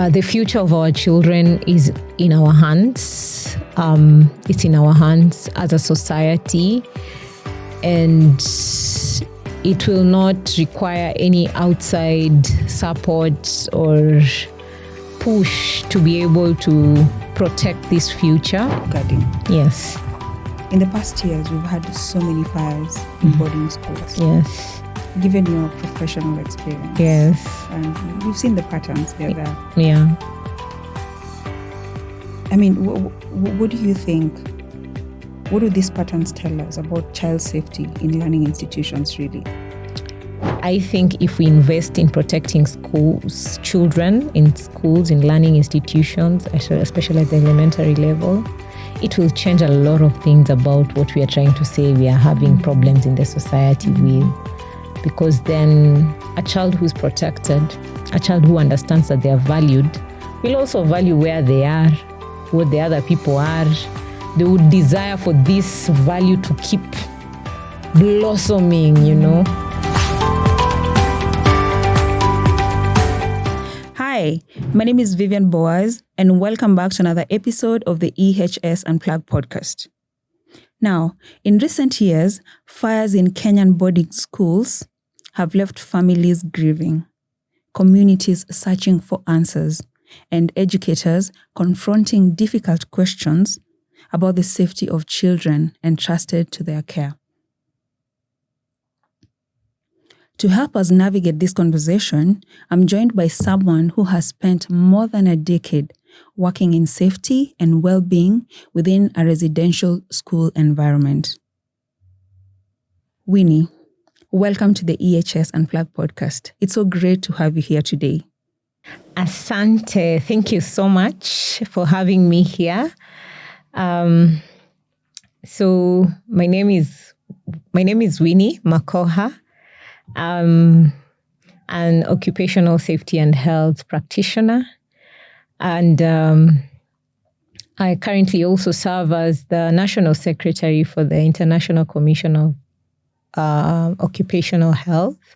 The future of our children is in our hands. It's in our hands as a society, and it will not require any outside support or push to be able to protect this future. Guarding. Yes. In the past years, we've had so many fires in boarding schools. Yes. Given your professional experience. Yes. And we've seen the patterns there. Yeah. I mean, what do you think? What do these patterns tell us about child safety in learning institutions, really? I think if we invest in protecting children in schools, in learning institutions, especially at the elementary level, it will change a lot of things about what we are trying to say we are having problems in the society with. Because then a child who's protected, a child who understands that they are valued, will also value where they are, what the other people are. They would desire for this value to keep blossoming, Hi, my name is Vivianne Boaz, and welcome back to another episode of the EHS Unplugged podcast. Now, in recent years, fires in Kenyan boarding schools have left families grieving, communities searching for answers, and educators confronting difficult questions about the safety of children entrusted to their care. To help us navigate this conversation, I'm joined by someone who has spent more than a decade working in safety and well-being within a residential school environment. Winnie, welcome to the EHS Unplugged podcast. It's so great to have you here today. Asante, thank you so much for having me here. So my name is Winnie Makokha. I'm an occupational safety and health practitioner, and I currently also serve as the National Secretary for the International Commission of Occupational Health,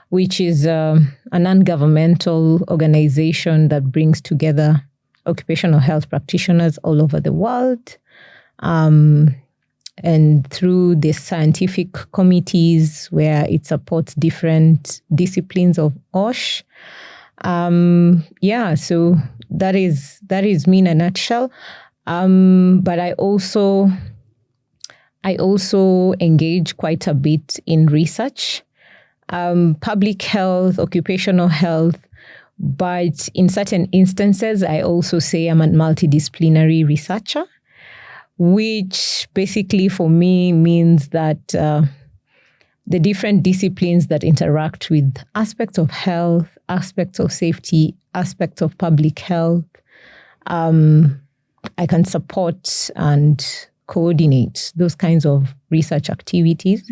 which is a non-governmental organization that brings together occupational health practitioners all over the world. And through the scientific committees where it supports different disciplines of OSH. So that is me in a nutshell. But I also engage quite a bit in research, public health, occupational health, but in certain instances, I also say I'm a multidisciplinary researcher, which basically for me means that the different disciplines that interact with aspects of health, aspects of safety, aspects of public health, I can support and coordinate those kinds of research activities.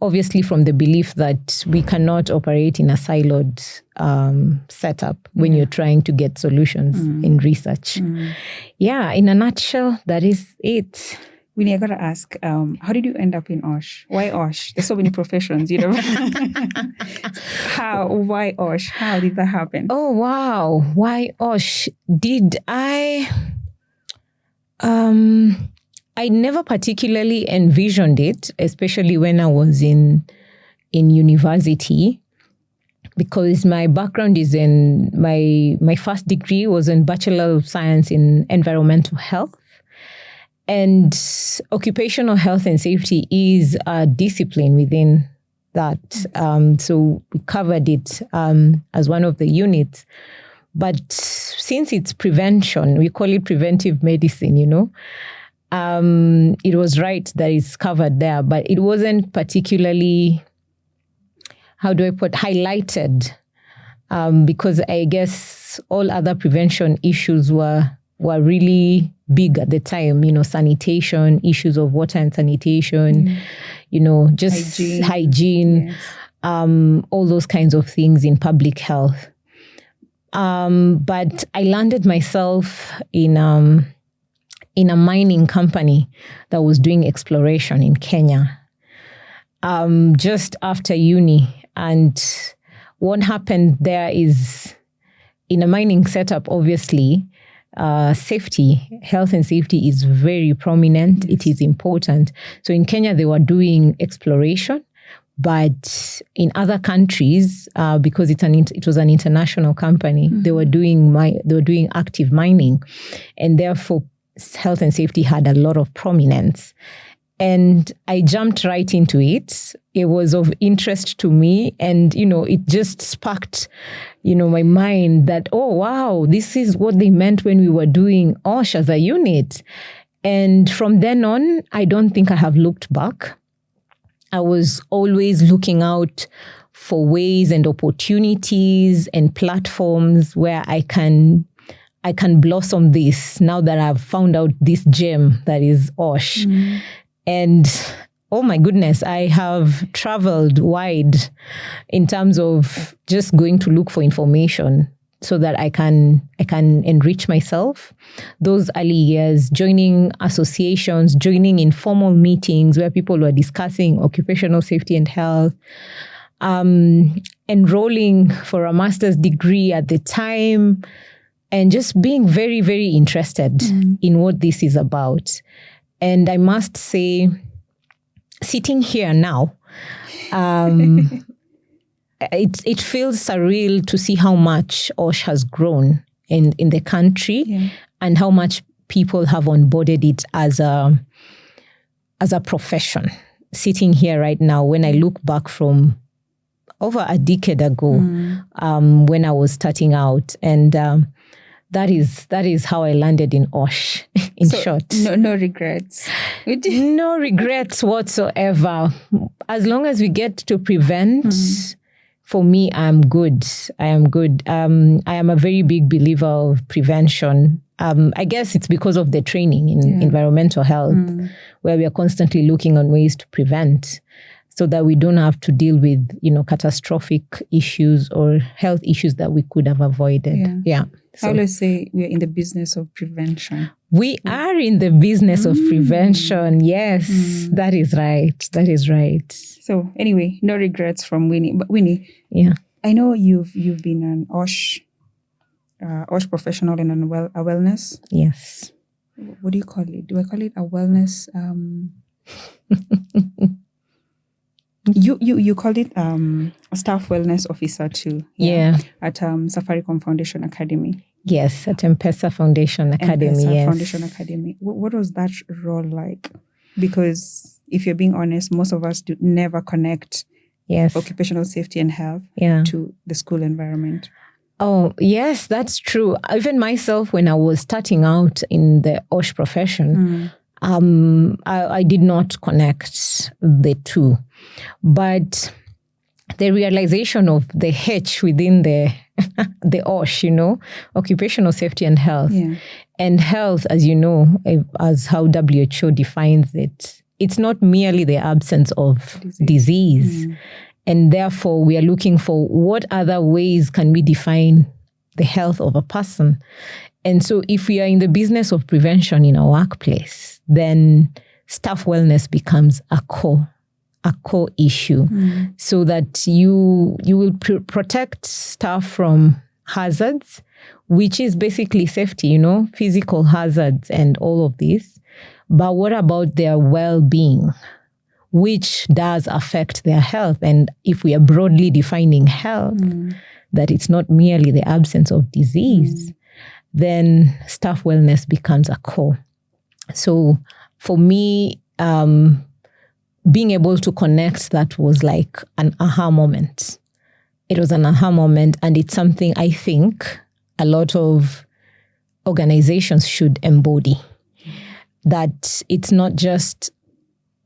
Obviously from the belief that we cannot operate in a siloed setup when you're trying to get solutions in research. Yeah, in a nutshell, that is it. Winnie, I got to ask, how did you end up in OSH? Why OSH? There's so many professions, Why OSH? How did that happen? Oh, wow. Why OSH? I never particularly envisioned it, especially when I was in university, because my background is in my first degree was in Bachelor of Science in Environmental Health. And occupational health and safety is a discipline within that. So we covered it as one of the units. But since it's prevention, we call it preventive medicine, it was right that it's covered there, but it wasn't particularly, highlighted, because I guess all other prevention issues were really big at the time, sanitation, issues of water and sanitation, just hygiene, yes. All those kinds of things in public health. But I landed myself in a mining company that was doing exploration in Kenya just after uni. And what happened there is in a mining setup, obviously, safety, health and safety is very prominent. Yes. It is important. So in Kenya, they were doing exploration, but in other countries, because it was an international company, they were doing active mining, and therefore health and safety had a lot of prominence. And I jumped right into it. It was of interest to me. And, it just sparked, my mind that, oh, wow, this is what they meant when we were doing OSH as a unit. And from then on, I don't think I have looked back. I was always looking out for ways and opportunities and platforms where I can blossom this now that I've found out this gem that is OSH. And oh my goodness, I have traveled wide in terms of just going to look for information so that I can enrich myself. Those early years, joining associations, joining informal meetings where people were discussing occupational safety and health, enrolling for a master's degree at the time, and just being very, very interested in what this is about. And I must say, sitting here now, it feels surreal to see how much OSH has grown in the country and how much people have onboarded it as a profession. Sitting here right now, when I look back from over a decade ago, when I was starting out, and that is how I landed in OSH, in short. No regrets. No regrets whatsoever. As long as we get to prevent, for me, I am good. I am good. I am a very big believer of prevention. I guess it's because of the training in environmental health, where we are constantly looking on ways to prevent, so that we don't have to deal with, catastrophic issues or health issues that we could have avoided. Yeah. So let's say we're in the business of prevention. We are in the business of prevention. Yes, that is right. That is right. So anyway, no regrets from Winnie. But Winnie, I know you've been an OSH professional in a wellness. Yes. What do you call it? Do I call it a wellness? You called it a staff wellness officer too. At Safaricom Foundation Academy. Yes, at M-Pesa Foundation Academy. Foundation Academy. What was that role like? Because if you're being honest, most of us never connect occupational safety and health to the school environment. Oh, yes, that's true. Even myself, when I was starting out in the OSH profession, I did not connect the two. But the realization of the H within the OSH, occupational safety and health. And health, as you know, as how WHO defines it, it's not merely the absence of disease. And therefore, we are looking for what other ways can we define the health of a person. And so if we are in the business of prevention in a workplace, then staff wellness becomes a core issue, so that you will protect staff from hazards, which is basically safety, physical hazards and all of this. But what about their well-being, which does affect their health? And if we are broadly defining health, that it's not merely the absence of disease, then staff wellness becomes a core. So for me, being able to connect that was like an aha moment. It was an aha moment, and it's something I think a lot of organizations should embody. That it's not just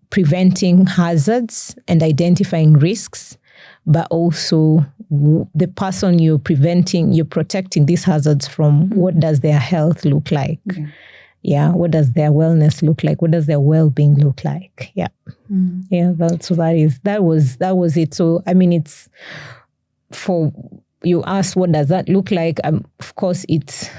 preventing hazards and identifying risks, but also the person you're protecting these hazards from, what does their health look like? What does their wellness look like? What does their well-being look like? That was it. So I mean, it's for you asked, what does that look like? Of course, it's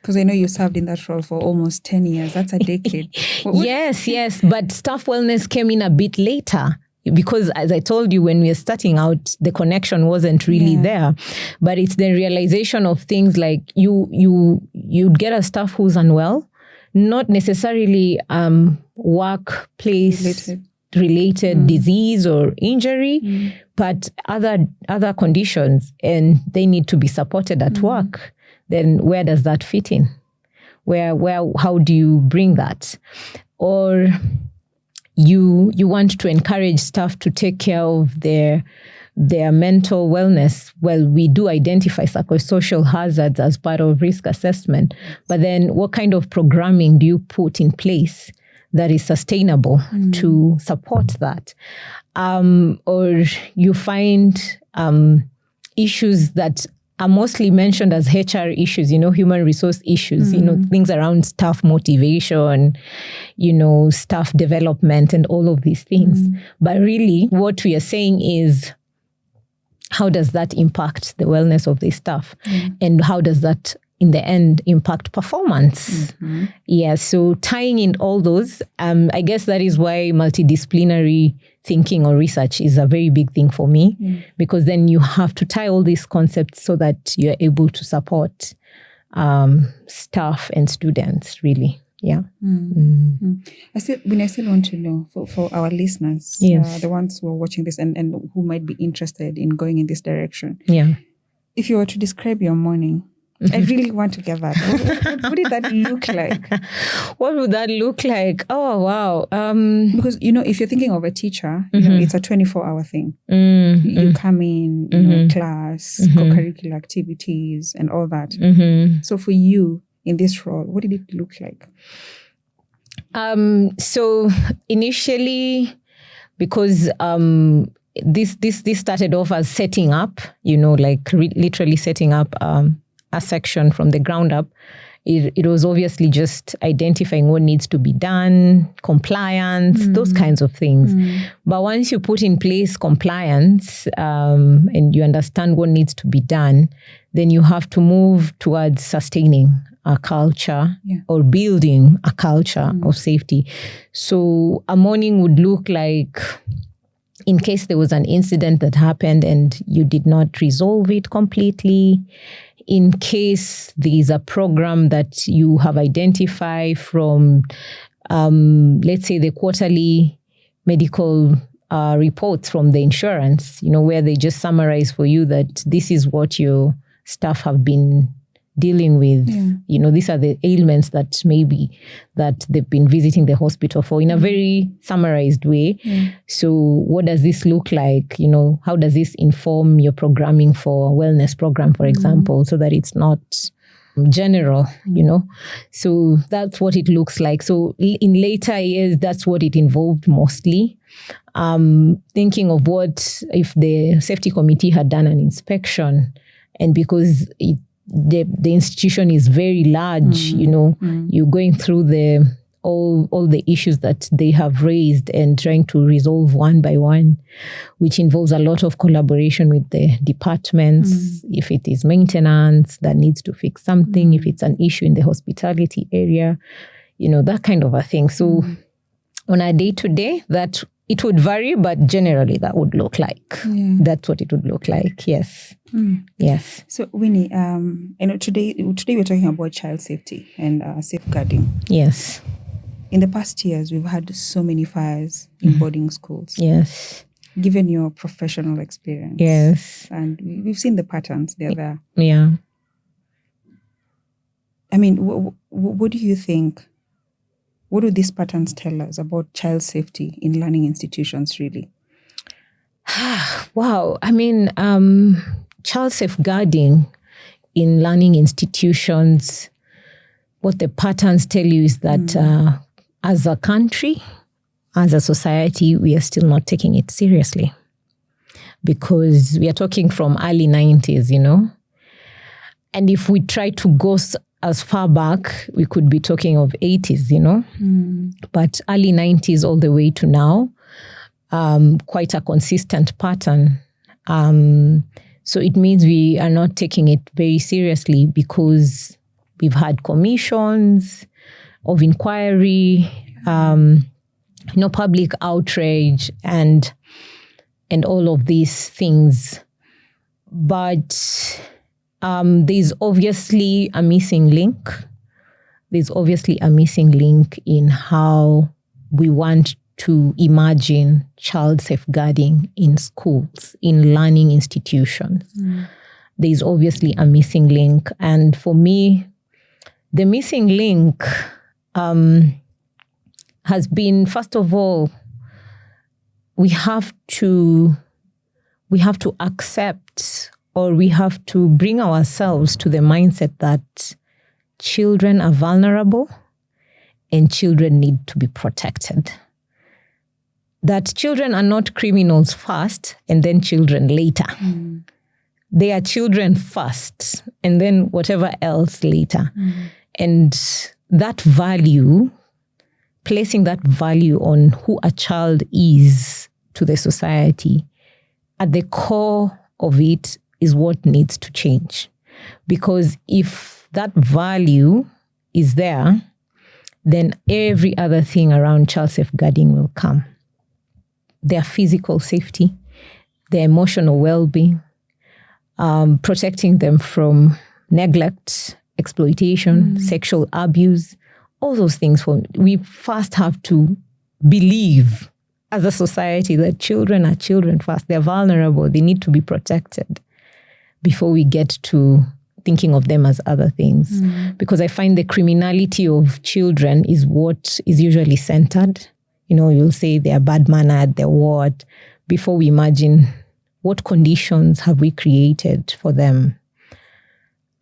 because I know you served in that role for almost 10 years. That's a decade. Yes. But staff wellness came in a bit later. because as I told you, when we were starting out, the connection wasn't really there. But it's the realization of things like you'd get a staff who's unwell, not necessarily workplace related disease or injury, but other conditions, and they need to be supported at work. Then where does that fit in? How do you bring that? Or you want to encourage staff to take care of their mental wellness. Well, we do identify psychosocial hazards as part of risk assessment, but then what kind of programming do you put in place that is sustainable to support that? Or you find issues that are mostly mentioned as HR issues, human resource issues, things around staff motivation, staff development and all of these things. But really what we are saying is, how does that impact the wellness of the staff? And how does that in the end impact performance? Yeah, so tying in all those, I guess that is why multidisciplinary thinking or research is a very big thing for me, because then you have to tie all these concepts so that you're able to support staff and students, really. Yeah. I still want to know for our listeners, the ones who are watching this and who might be interested in going in this direction. Yeah. If you were to describe your morning, I really want to get that. What did that look like? What would that look like? Oh, wow. Because, if you're thinking of a teacher, it's a 24-hour thing. You come in, class, co-curricular activities and all that. So for you in this role, what did it look like? So initially, because this started off as setting up, literally setting up a section from the ground up. It was obviously just identifying what needs to be done, compliance, those kinds of things. But once you put in place compliance and you understand what needs to be done, then you have to move towards sustaining a culture or building a culture of safety. So a morning would look like, in case there was an incident that happened and you did not resolve it completely, in case there is a program that you have identified from, let's say, the quarterly medical reports from the insurance, where they just summarize for you that this is what your staff have been dealing with. These are the ailments that they've been visiting the hospital for, in a very summarized way. So what does this look like? How does this inform your programming for a wellness program, for example, so that it's not general, So that's what it looks like. So in later years, that's what it involved mostly. Thinking of what if the safety committee had done an inspection, and because the institution is very large, you're going through all the issues that they have raised and trying to resolve one by one, which involves a lot of collaboration with the departments. If it is maintenance that needs to fix something, if it's an issue in the hospitality area, that kind of a thing. So on a day-to-day, that it would vary, but generally that would look like. That's what it would look like. Yes. Yes. So Winnie, I know today we're talking about child safety and safeguarding. Yes. In the past years, we've had so many fires in boarding schools. Yes. Given your professional experience. Yes. And we've seen the patterns, they're there. Yeah. I mean, what do you think? What do these patterns tell us about child safety in learning institutions, really? Wow. I mean, child safeguarding in learning institutions, what the patterns tell you is that as a country, as a society, we are still not taking it seriously, because we are talking from early 90s, And if we try to go as far back, we could be talking of 80s, But early 90s all the way to now, quite a consistent pattern. So it means we are not taking it very seriously, because we've had commissions of inquiry, public outrage and all of these things. But there's obviously a missing link. There's obviously a missing link in how we want to imagine child safeguarding in schools, in learning institutions. There's obviously a missing link. And for me, the missing link has been, first of all, we have to accept, or we have to bring ourselves to the mindset that children are vulnerable and children need to be protected. That children are not criminals first and then children later. They are children first and then whatever else later. And that value, placing that value on who a child is to the society, at the core of it is what needs to change. Because if that value is there, then every other thing around child safeguarding will come. Their physical safety, their emotional well-being, protecting them from neglect, exploitation, sexual abuse, all those things. We first have to believe as a society that children are children first. They're vulnerable. They need to be protected before we get to thinking of them as other things. Because I find the criminality of children is what is usually centered. You'll say they're bad-mannered, they're what, before we imagine what conditions have we created for them.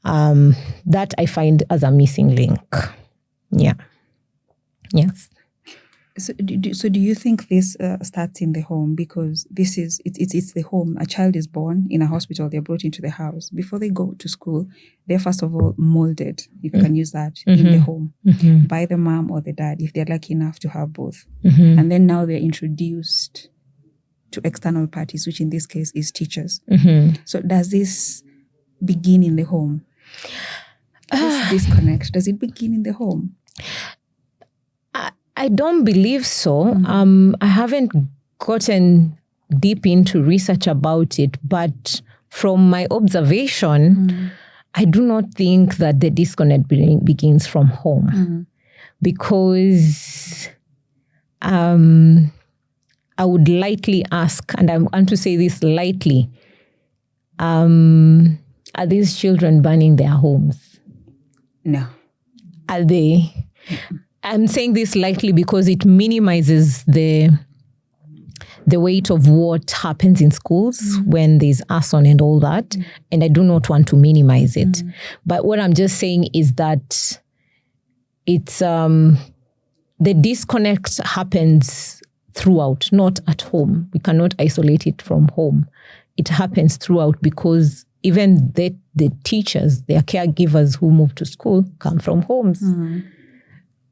That I find as a missing link. Yeah. Yes. So do you think this starts in the home? Because it's the home. A child is born in a hospital, they're brought into the house. Before they go to school, they're first of all molded, if you can use that, in the home, by the mom or the dad, if they're lucky enough to have both. And then now they're introduced to external parties, which in this case is teachers. So does this begin in the home? This disconnect, does it begin in the home? I don't believe so. I haven't gotten deep into research about it, but from my observation, I do not think that the disconnect begins from home. Because I would lightly ask, and I want to say this lightly, are these children burning their homes? No. Are they? I'm saying this lightly because it minimizes the weight of what happens in schools when there's arson and all that. And I do not want to minimize it. But what I'm just saying is that it's the disconnect happens throughout, not at home. We cannot isolate it from home. It happens throughout because even the teachers, their caregivers who move to school come from homes.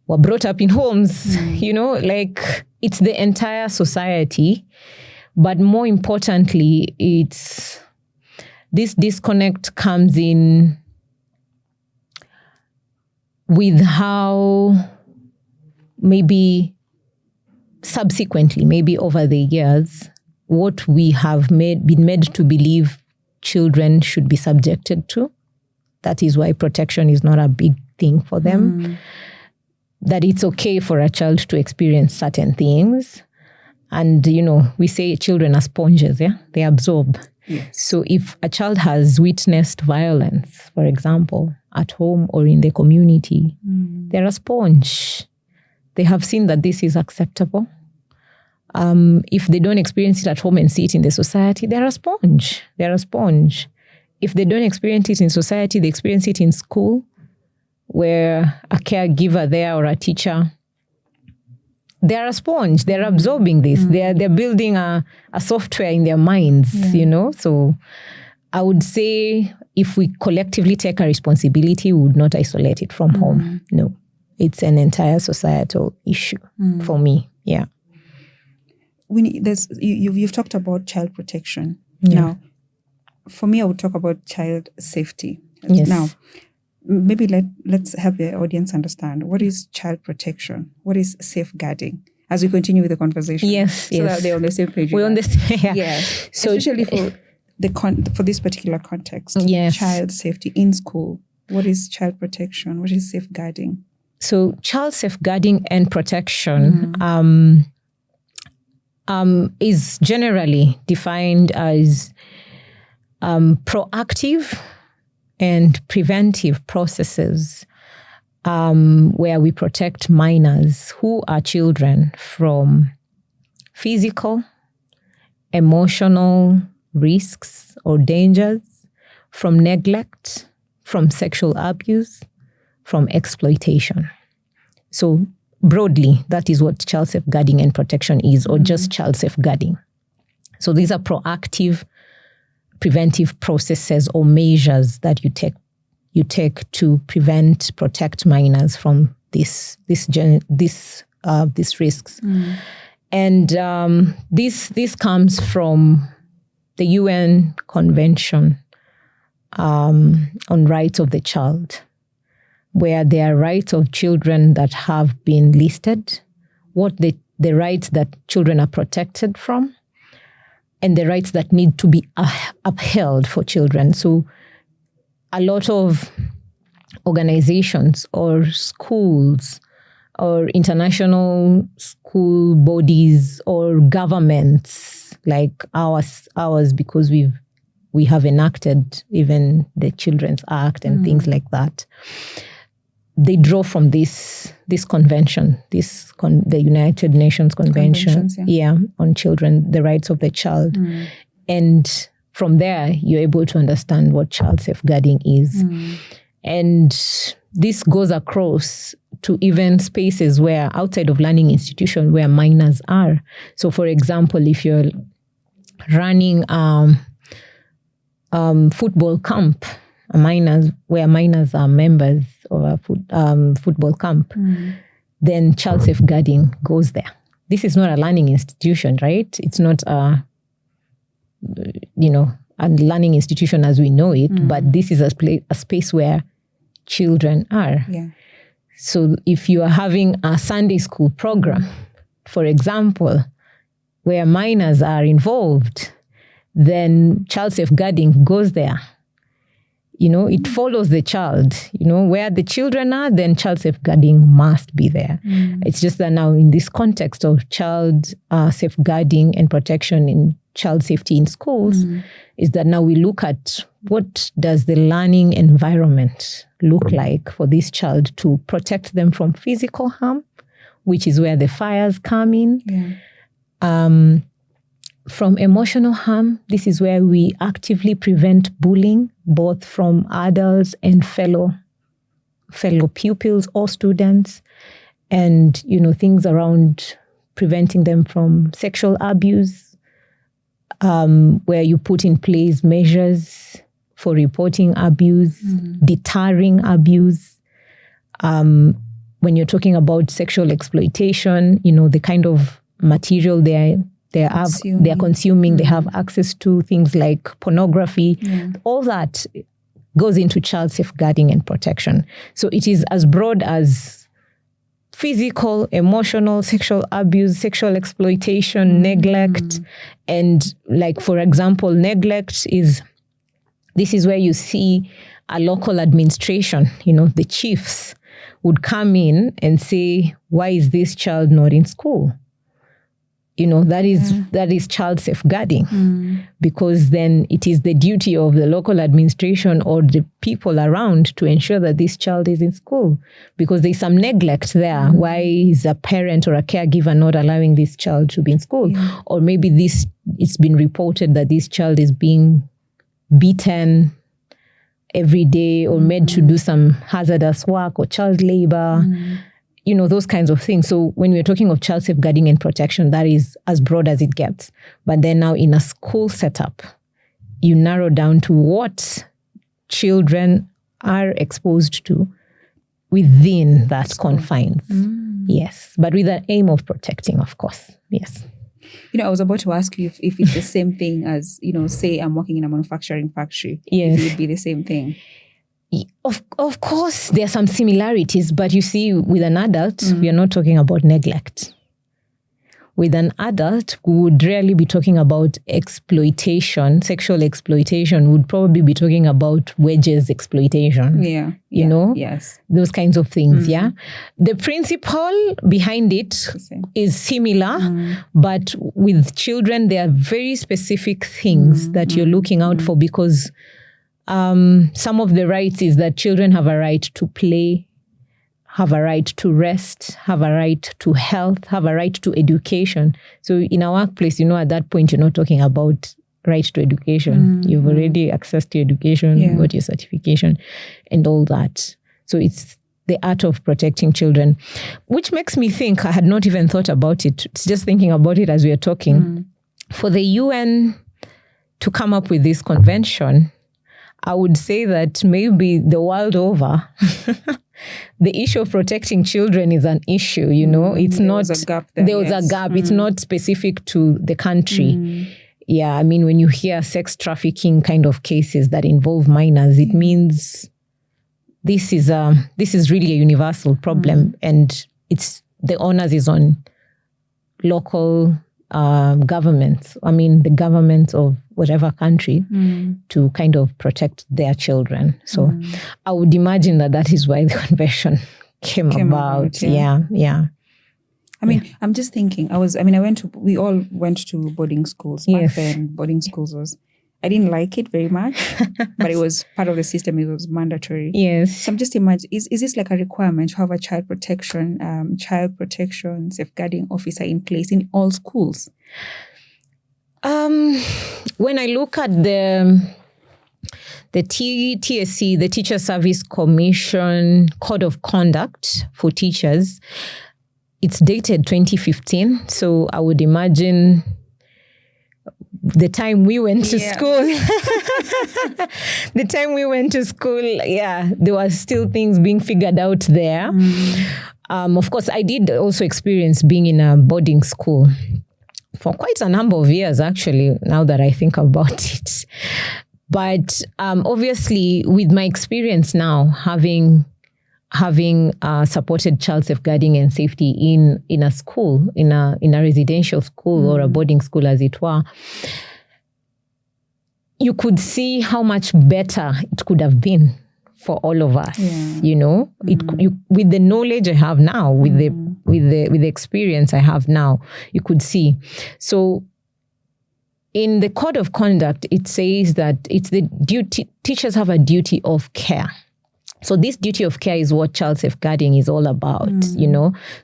Were brought up in homes, it's the entire society. But more importantly, it's this disconnect comes in with how maybe subsequently, maybe over the years, what we have been made to believe children should be subjected to. That is why protection is not a big thing for them. That it's okay for a child to experience certain things. And, we say children are sponges, yeah? They absorb. Yes. So if a child has witnessed violence, for example, at home or in the community, they're a sponge. They have seen that this is acceptable. If they don't experience it at home and see it in the society, they're a sponge. They're a sponge. If they don't experience it in society, they experience it in school, where a caregiver there or a teacher, they're a sponge. They're absorbing this. They're building a software in their minds, So I would say if we collectively take a responsibility, we would not isolate it from home. No, it's an entire societal issue for me. Yeah. Winnie, you've talked about child protection. Yeah. Now, for me, I would talk about child safety. Yes. Now, maybe let's help the audience understand what is child protection, what is safeguarding. as we continue with the conversation. Yes, so that they're on the same page. We're on the same. Yeah. Yes. So, especially for this particular context. Yes. Child safety in school. What is child protection? What is safeguarding? So child safeguarding and protection is generally defined as proactive and preventive processes where we protect minors who are children from physical, emotional risks or dangers, from neglect, from sexual abuse, from exploitation. So broadly, that is what child safeguarding and protection is, or just child safeguarding. So these are proactive, preventive processes or measures that you take to protect minors from these risks. And this comes from the UN Convention on Rights of the Child, where there are rights of children that have been listed, what the rights that children are protected from, and the rights that need to be upheld for children. So a lot of organizations or schools or international school bodies or governments like ours because we have enacted even the Children's Act and things like that. They draw from this convention, the United Nations Convention, on children, the rights of the child. And from there, you're able to understand what child safeguarding is. And this goes across to even spaces where outside of learning institution where minors are. So for example, if you're running football camp, where minors are members of a football camp, then child safeguarding goes there. This is not a learning institution, right? It's not a learning institution as we know it, but this is a space where children are. Yeah. So if you are having a Sunday school program, for example, where minors are involved, then child safeguarding goes there. It follows the child. Where the children are, then child safeguarding must be there. It's just that now in this context of child safeguarding and protection in child safety in schools, is that now we look at what does the learning environment look like for this child to protect them from physical harm, which is where the fires come in. Yeah. From emotional harm, this is where we actively prevent bullying, both from adults and fellow pupils or students, and things around preventing them from sexual abuse, where you put in place measures for reporting abuse, deterring abuse. When you're talking about sexual exploitation, the kind of material they're consuming, they have access to things like pornography. All that goes into child safeguarding and protection. So it is as broad as physical, emotional, sexual abuse, sexual exploitation, neglect. And like, for example, neglect this is where you see a local administration, the chiefs would come in and say, why is this child not in school? That is child safeguarding, because then it is the duty of the local administration or the people around to ensure that this child is in school, because there's some neglect there. Why is a parent or a caregiver not allowing this child to be in school? Or maybe it's been reported that this child is being beaten every day or made to do some hazardous work or child labor. Those kinds of things. So when we're talking of child safeguarding and protection, that is as broad as it gets. But then now in a school setup, you narrow down to what children are exposed to within that confines. Yes, but with the aim of protecting, of course. Yes. I was about to ask you if it's the same thing as, say I'm working in a manufacturing factory. Yes. If it would be the same thing. Of course, there are some similarities, but you see, with an adult, we are not talking about neglect. with an adult, we would rarely be talking about exploitation, sexual exploitation. Would probably be talking about wages exploitation. Yeah. You know? Yes. Those kinds of things, yeah? The principle behind it is similar, but with children, there are very specific things that you're looking out for, because some of the rights is that children have a right to play, have a right to rest, have a right to health, have a right to education. So in our workplace, at that point, you're not talking about right to education. You've already accessed your education, got your certification and all that. So it's the art of protecting children, which makes me think, I had not even thought about it. It's just thinking about it as we are talking. For the UN to come up with this convention, I would say that maybe the world over, the issue of protecting children is an issue, It's there not... was a gap there, there was a gap. It's not specific to the country. Yeah, I mean, when you hear sex trafficking kind of cases that involve minors, it means this is really a universal problem, and it's the onus is on local governments. I mean, the governments of whatever country to kind of protect their children. So I would imagine that is why the convention came about. Yeah. I mean, I'm just thinking, we all went to boarding schools. Back then, boarding schools I didn't like it very much, but it was part of the system. It was mandatory. Yes. So I'm just imagining, is this like a requirement to have a child protection safeguarding officer in place in all schools? When I look at the TSC, the Teacher Service Commission Code of Conduct for Teachers, it's dated 2015. So I would imagine the time we went to school, there were still things being figured out there. Of course, I did also experience being in a boarding school for quite a number of years, actually, now that I think about it. But obviously, with my experience now, having supported child safeguarding and safety in a school, in a residential school or a boarding school, as it were, you could see how much better it could have been for all of us. With the knowledge I have now, with the experience I have now, you could see. So in the Code of Conduct, it says that it's the duty, teachers have a duty of care. So this duty of care is what child safeguarding is all about,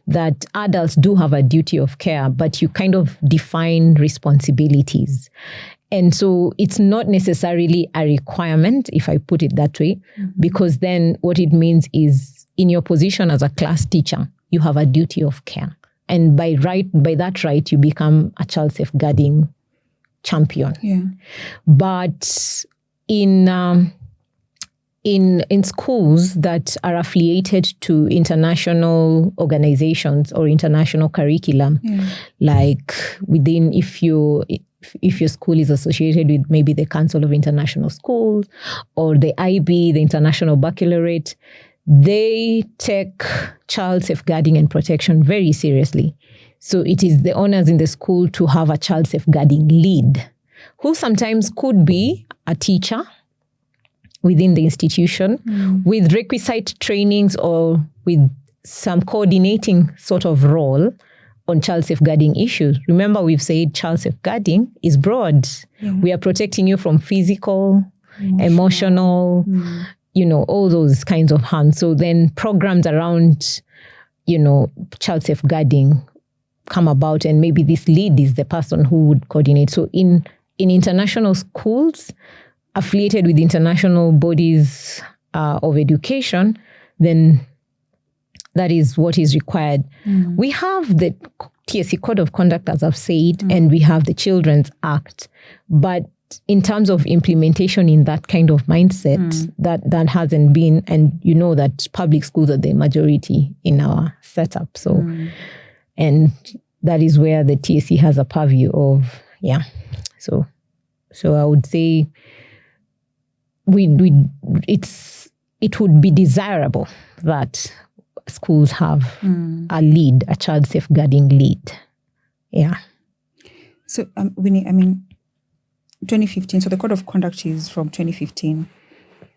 that adults do have a duty of care, but you kind of define responsibilities. And so it's not necessarily a requirement, if I put it that way, because then what it means is in your position as a class teacher, you have a duty of care. And by that right, you become a child safeguarding champion. Yeah. But in schools that are affiliated to international organizations or international curriculum, like within, if your school is associated with maybe the Council of International Schools or the IB, the International Baccalaureate, they take child safeguarding and protection very seriously. So it is the honors in the school to have a child safeguarding lead, who sometimes could be a teacher within the institution with requisite trainings or with some coordinating sort of role on child safeguarding issues. Remember, we've said child safeguarding is broad. Yeah. We are protecting you from physical, emotional, all those kinds of harm. So then programs around, child safeguarding come about, and maybe this lead is the person who would coordinate. So in international schools affiliated with international bodies of education, then that is what is required. We have the TSC Code of Conduct, as I've said, and we have the Children's Act. But in terms of implementation in that kind of mindset, that hasn't been, and you know that public schools are the majority in our setup. So, and that is where the TSC has a purview of, So I would say it would be desirable that schools have a child safeguarding lead. Yeah. So, Winnie, 2015, so the code of conduct is from 2015.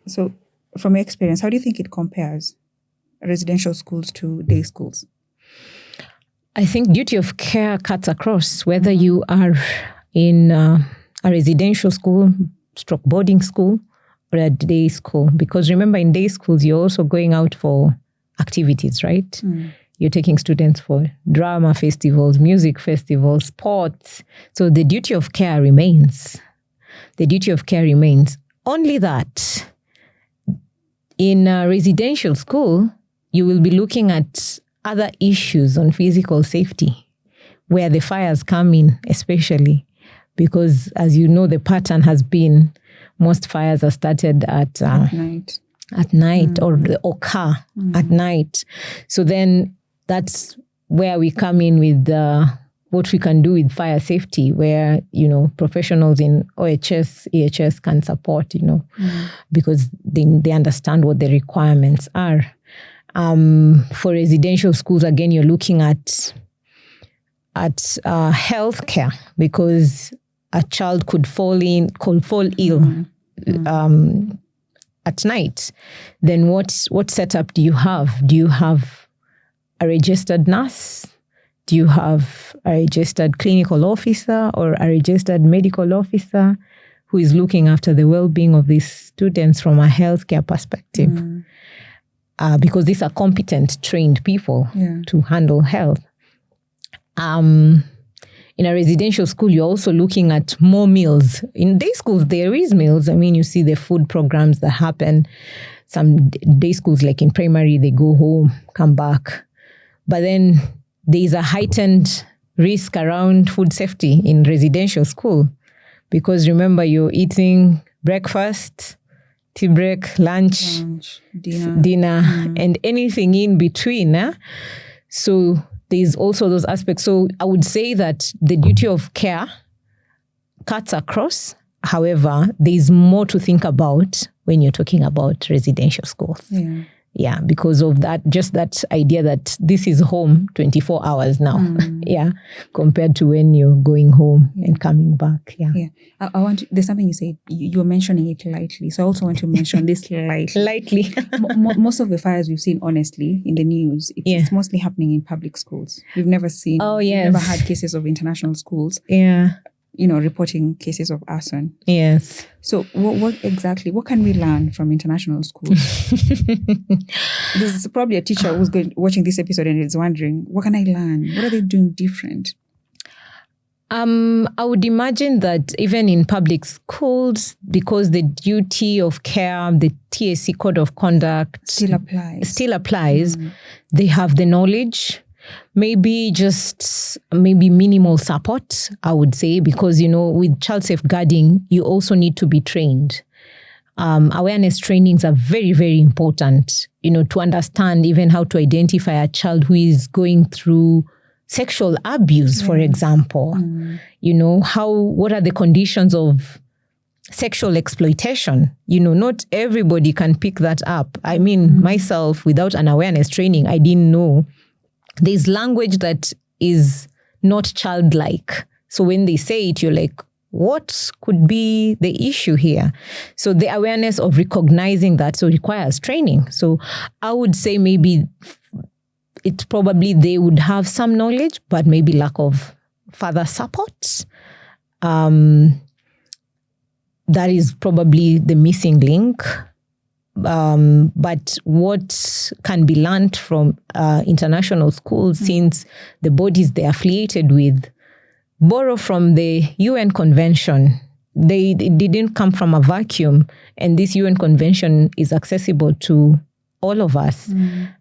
So, from your experience, how do you think it compares residential schools to day schools? I think duty of care cuts across whether you are in a residential school, boarding school, or a day school. Because remember, in day schools, you're also going out for activities, right? You're taking students for drama festivals, music festivals, sports. So the duty of care remains. The duty of care remains. Only that in a residential school, you will be looking at other issues on physical safety, where the fires come in, especially because, as you know, the pattern has been most fires are started at night. or occur at night. So then that's where we come in with what we can do with fire safety, where, professionals in OHS, EHS can support, because they understand what the requirements are. For residential schools, again, you're looking at healthcare, because a child could fall ill at night. Then what setup do you have? Do you have a registered nurse? Do you have a registered clinical officer or a registered medical officer who is looking after the well-being of these students from a healthcare perspective? Because these are competent, trained people to handle health. In a residential school, you're also looking at more meals. In day schools, there is meals. You see the food programs that happen. Some day schools, like in primary, they go home, come back. But then there's a heightened risk around food safety in residential school. Because remember, you're eating breakfast, tea break, lunch dinner, and anything in between. So there's also those aspects. So I would say that the duty of care cuts across. However, there's more to think about when you're talking about residential schools. Yeah, because of that, just that idea that this is home 24 hours now. Compared to when you're going home and coming back. There's something you said, you're mentioning it lightly. So I also want to mention this lightly. Most of the fires we've seen, honestly, in the news, it's mostly happening in public schools. We've never seen, we've never had cases of international schools. Reporting cases of arson. Yes. So what can we learn from international schools? There's probably a teacher who's watching this episode and is wondering, what can I learn? What are they doing different? I would imagine that even in public schools, because the duty of care, the TSC code of conduct still applies. They have the knowledge. Maybe minimal support, I would say, because, with child safeguarding, you also need to be trained. Awareness trainings are very, very important, to understand even how to identify a child who is going through sexual abuse, for example. What are the conditions of sexual exploitation? Not everybody can pick that up. Myself, without an awareness training, I didn't know. There's language that is not childlike. So when they say it, you're like, what could be the issue here? So the awareness of recognizing that requires training. So I would say maybe they would have some knowledge, but maybe lack of further support. That is probably the missing link. But what can be learned from international schools, since the bodies they're affiliated with borrow from the UN Convention. They didn't come from a vacuum, and this UN Convention is accessible to all of us.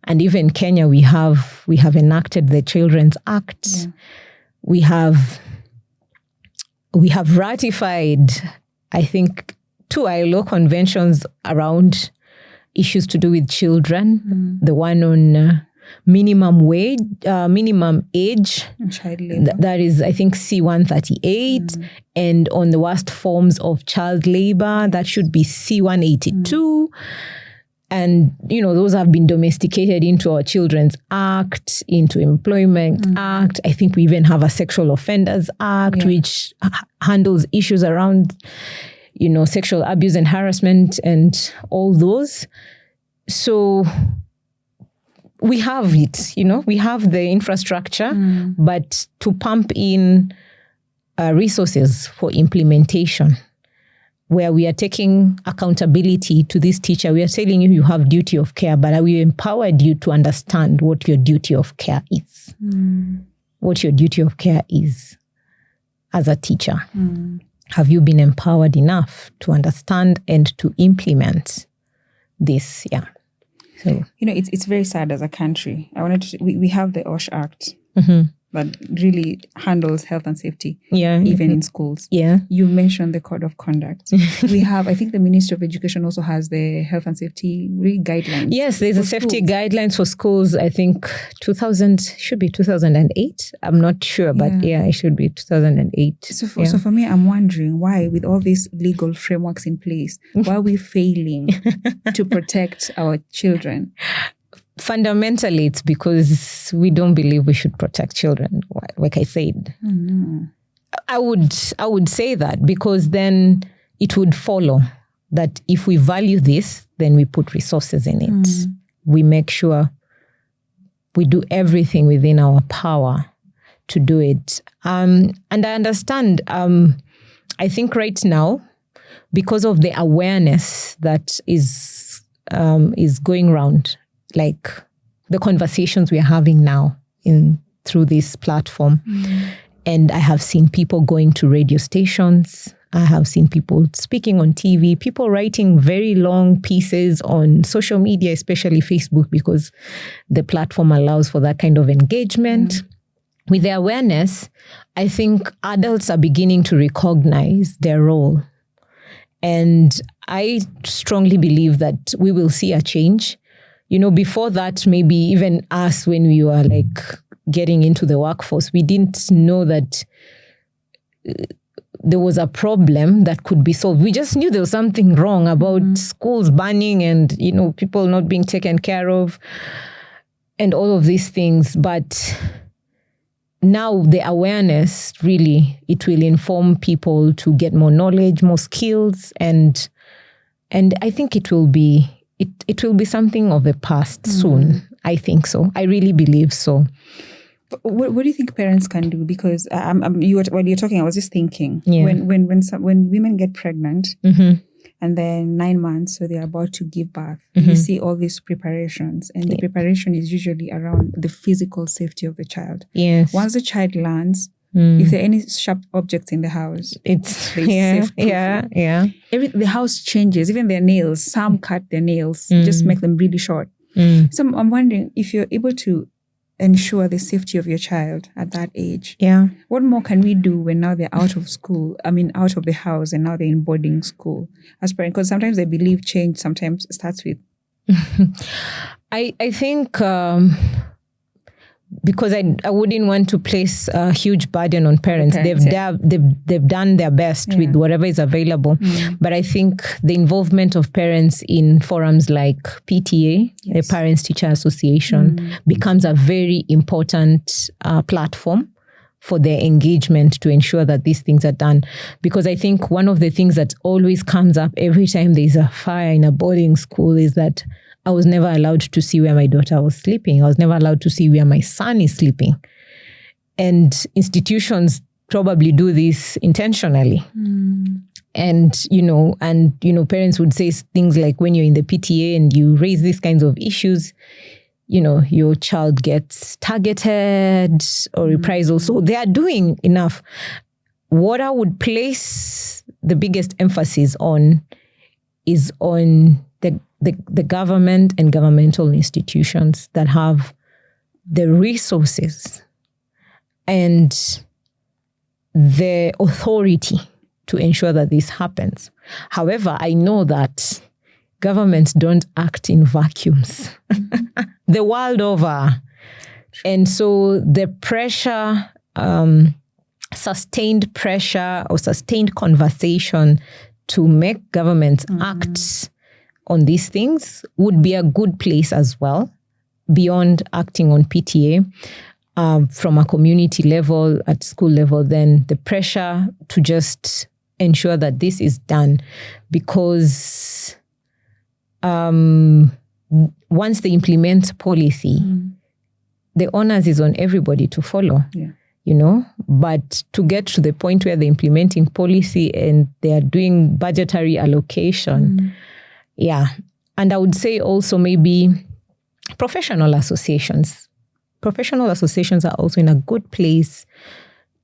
And even Kenya, we have enacted the Children's Act. We have ratified, I think, 2 ILO conventions around issues to do with children. The one on minimum age, child labor. That is, I think, C-138. And on the worst forms of child labor, that should be C-182. And, those have been domesticated into our Children's Act, into Employment Act. I think we even have a Sexual Offenders Act, which handles issues around, sexual abuse and harassment and all those. So we have it, we have the infrastructure, but to pump in resources for implementation, where we are taking accountability to this teacher. We are telling you, you have duty of care, but we empowered you to understand what your duty of care is. What your duty of care is as a teacher. Have you been empowered enough to understand and to implement this? Yeah. So, it's very sad as a country. We have the OSH Act. That really handles health and safety, even in schools. Yeah. You mentioned the code of conduct. We have, I think the Ministry of Education also has the health and safety guidelines. Yes, there's a safety guidelines for schools. I think 2008. I'm not sure, but it should be 2008. So for me, I'm wondering why, with all these legal frameworks in place, why are we failing to protect our children? Fundamentally, it's because we don't believe we should protect children, like I said. I would say that, because then it would follow that if we value this, then we put resources in it. We make sure we do everything within our power to do it. And I understand, I think right now, because of the awareness that is going around, like the conversations we are having now through this platform. And I have seen people going to radio stations. I have seen people speaking on TV, people writing very long pieces on social media, especially Facebook, because the platform allows for that kind of engagement. With the awareness, I think adults are beginning to recognize their role. And I strongly believe that we will see a change. Before that, maybe even us, when we were getting into the workforce, we didn't know that there was a problem that could be solved. We just knew there was something wrong about schools burning and, people not being taken care of and all of these things. But now the awareness, really, it will inform people to get more knowledge, more skills, and I think it will be something of the past soon. I think so. I really believe so. What do you think parents can do? Because while you're talking, I was just thinking, when women get pregnant and then 9 months, so they're about to give birth, you see all these preparations, and the preparation is usually around the physical safety of the child. Yes. Once the child lands, if there are any sharp objects in the house, it's the house changes. Even their nails, some cut their nails, just make them really short. So I'm wondering if you're able to ensure the safety of your child at that age. What more can we do when now they're out of school? Out of the house, and now they're in boarding school as parents? Because sometimes they believe change sometimes starts with. I think. Because I wouldn't want to place a huge burden on parents. They've done their best with whatever is available. But I think the involvement of parents in forums like PTA, the Parents Teacher Association, becomes a very important platform for their engagement to ensure that these things are done. Because I think one of the things that always comes up every time there's a fire in a boarding school is that I was never allowed to see where my daughter was sleeping. I was never allowed to see where my son is sleeping. And institutions probably do this intentionally. And parents would say things like, when you're in the PTA and you raise these kinds of issues, your child gets targeted or reprisal. So they are doing enough. What I would place the biggest emphasis on is on the government and governmental institutions that have the resources and the authority to ensure that this happens. However, I know that governments don't act in vacuums the world over. And so the pressure, sustained pressure or sustained conversation to make governments act on these things would be a good place as well, beyond acting on PTA. From a community level, at school level, then the pressure to just ensure that this is done, because once they implement policy, the onus is on everybody to follow. But to get to the point where they're implementing policy and they are doing budgetary allocation, and I would say also maybe professional associations. Professional associations are also in a good place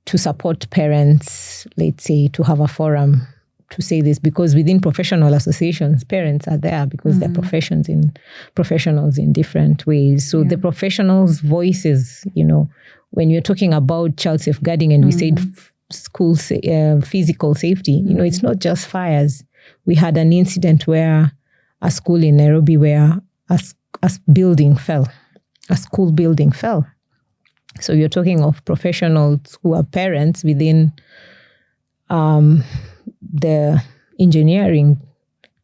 to support parents, let's say, to have a forum to say this, because within professional associations, parents are there because they're professionals in different ways. So the professionals' voices, when you're talking about child safeguarding and we said school physical safety, it's not just fires. We had an incident where a school in Nairobi where a building fell. A school building fell. So you're talking of professionals who are parents within the engineering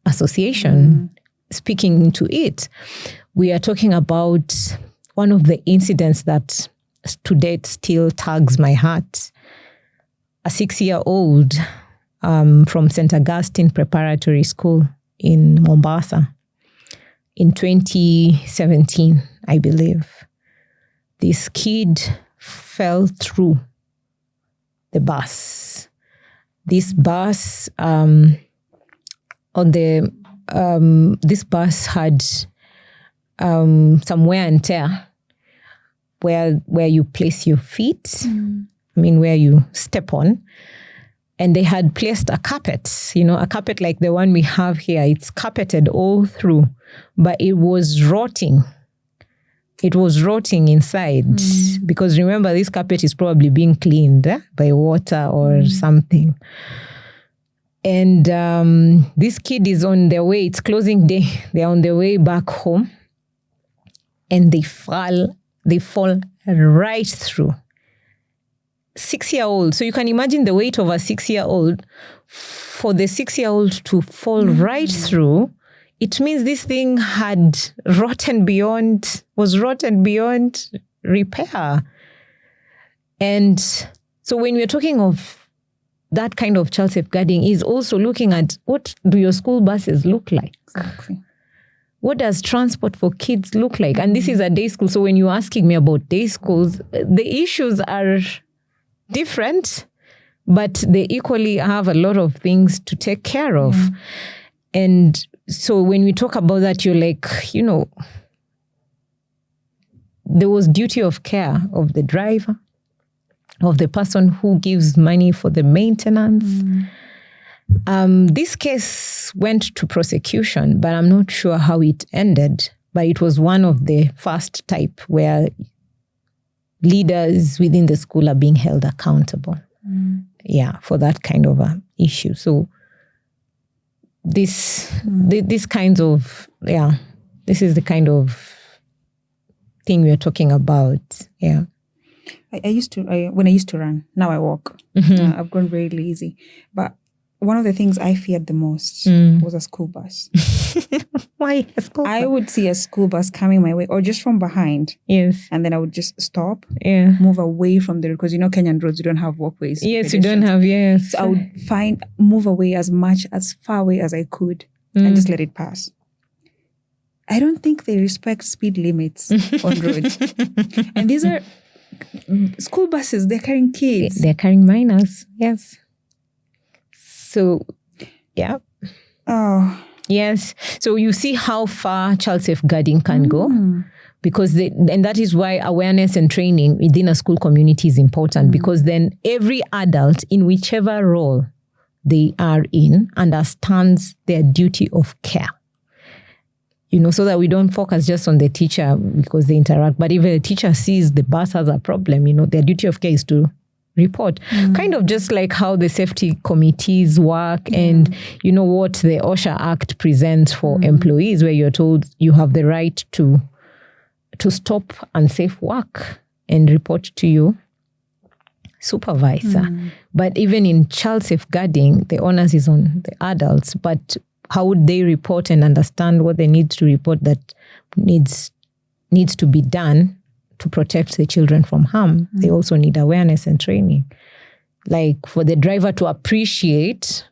association speaking into it. We are talking about one of the incidents that to date still tugs my heart. A 6-year-old from St. Augustine Preparatory School in Mombasa in 2017, I believe. This kid fell through the bus. This bus this bus had some wear and tear where you place your feet, where you step on. And they had placed a carpet, a carpet like the one we have here. It's carpeted all through, but it was rotting. It was rotting inside because remember, this carpet is probably being cleaned by water or something. And this kid is on their way. It's closing day. They're on their way back home, and they fall right through. 6-year-old. So you can imagine the weight of a 6-year-old. For the 6-year-old to fall right through, it means this thing was rotten beyond repair. And so when we're talking of that kind of child safeguarding, is also looking at what do your school buses look like? Exactly. What does transport for kids look like? And this is a day school. So when you're asking me about day schools, the issues are different, but they equally have a lot of things to take care of. And so when we talk about that, you're like, there was duty of care of the driver, of the person who gives money for the maintenance. This case went to prosecution, but I'm not sure how it ended. But it was one of the first type where leaders within the school are being held accountable. For that kind of a issue. So this kinds of, this is the kind of thing we're talking about. I used to, when I used to run, now I walk. I've gone very lazy. But one of the things I feared the most was a school bus. Why a school bus? I would see a school bus coming my way or just from behind. Yes. And then I would just stop, move away from the road. Because Kenyan roads, you don't have walkways. Yes, you don't have, yes. So I would move away as far away as I could and just let it pass. I don't think they respect speed limits on roads. And these are school buses, they're carrying kids. They're carrying minors, yes. So, Oh. Yes. So you see how far child safeguarding can go, because and that is why awareness and training within a school community is important, because then every adult in whichever role they are in understands their duty of care. So that we don't focus just on the teacher because they interact. But if the teacher sees the bus has a problem, their duty of care is to report. Kind of just like how the safety committees work and what the OSHA Act presents for employees, where you're told you have the right to stop unsafe work and report to your supervisor. But even in child safeguarding, the onus is on the adults. But how would they report and understand what they need to report that needs to be done to protect the children from harm. They also need awareness and training. Like for the driver to appreciate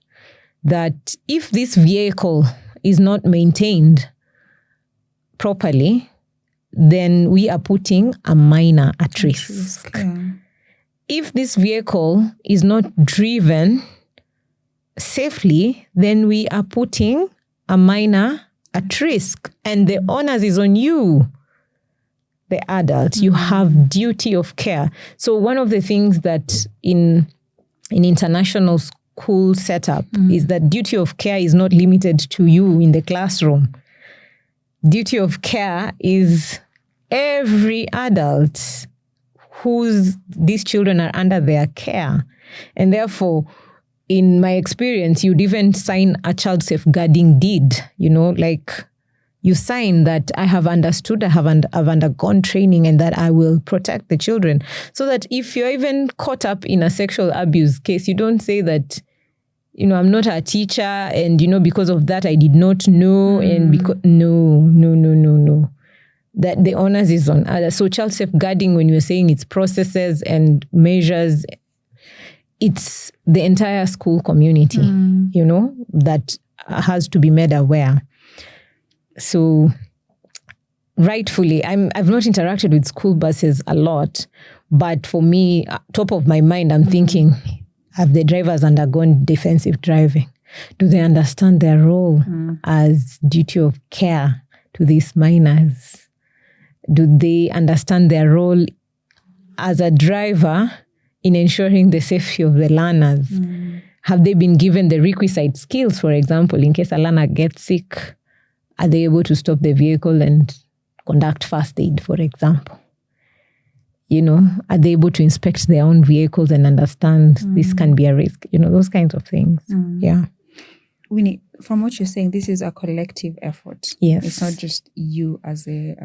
that if this vehicle is not maintained properly, then we are putting a minor at risk. Yeah. If this vehicle is not driven safely, then we are putting a minor at risk. And the onus is on you, the adult. You have duty of care. So one of the things that in international school setup is that duty of care is not limited to you in the classroom. Duty of care is every adult these children are under their care. And therefore, in my experience, you'd even sign a child safeguarding deed, like you sign that I have understood, I've undergone training and that I will protect the children. So that if you're even caught up in a sexual abuse case, you don't say that, I'm not a teacher and, because of that, I did not know. And because, no. That the onus is on others. So child safeguarding, when you're saying it's processes and measures, it's the entire school community, that has to be made aware. So rightfully, I've not interacted with school buses a lot, but for me, top of my mind, I'm thinking, have the drivers undergone defensive driving? Do they understand their role as duty of care to these minors? Do they understand their role as a driver in ensuring the safety of the learners? Have they been given the requisite skills, for example, in case a learner gets sick? Are they able to stop the vehicle and conduct first aid, for example? Are they able to inspect their own vehicles and understand this can be a risk? Those kinds of things. Yeah. Winnie, from what you're saying, this is a collective effort. Yes. It's not just you as the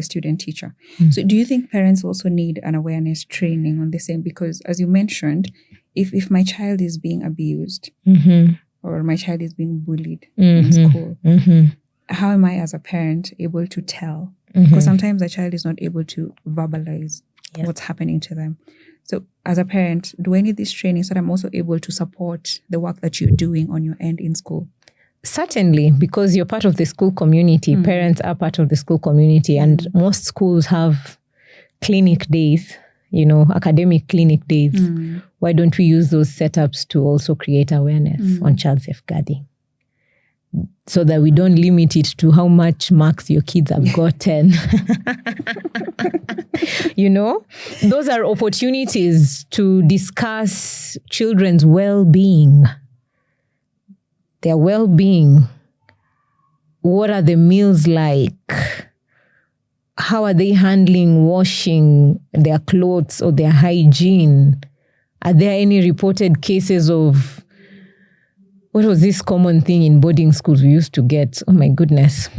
student teacher. So do you think parents also need an awareness training on the same? Because as you mentioned, if my child is being abused or my child is being bullied in school, how am I as a parent able to tell? Because sometimes a child is not able to verbalize what's happening to them. So as a parent, do I need this training so that I'm also able to support the work that you're doing on your end in school? Certainly, because you're part of the school community. Parents are part of the school community, and most schools have clinic days, academic clinic days. Why don't we use those setups to also create awareness on child safeguarding? So that we don't limit it to how much marks your kids have gotten. Those are opportunities to discuss children's well-being. Their well-being. What are the meals like? How are they handling washing their clothes or their hygiene? Are there any reported cases of, what was this common thing in boarding schools we used to get? Oh my goodness.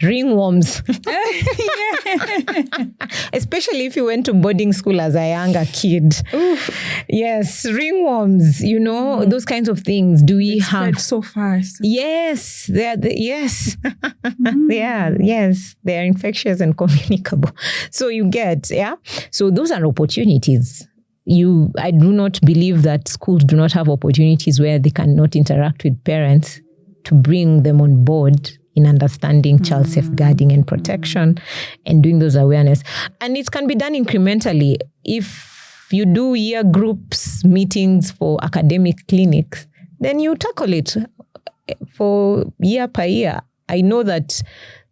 Ringworms. Especially if you went to boarding school as a younger kid. Oof. Yes, ringworms, those kinds of things. Do we have so fast? Yes, yes. They are infectious and communicable. So you get, So those are opportunities. I do not believe that schools do not have opportunities where they cannot interact with parents to bring them on board in understanding child safeguarding and protection and doing those awareness. And it can be done incrementally. If you do year groups meetings for academic clinics, then you tackle it for year per year. I know that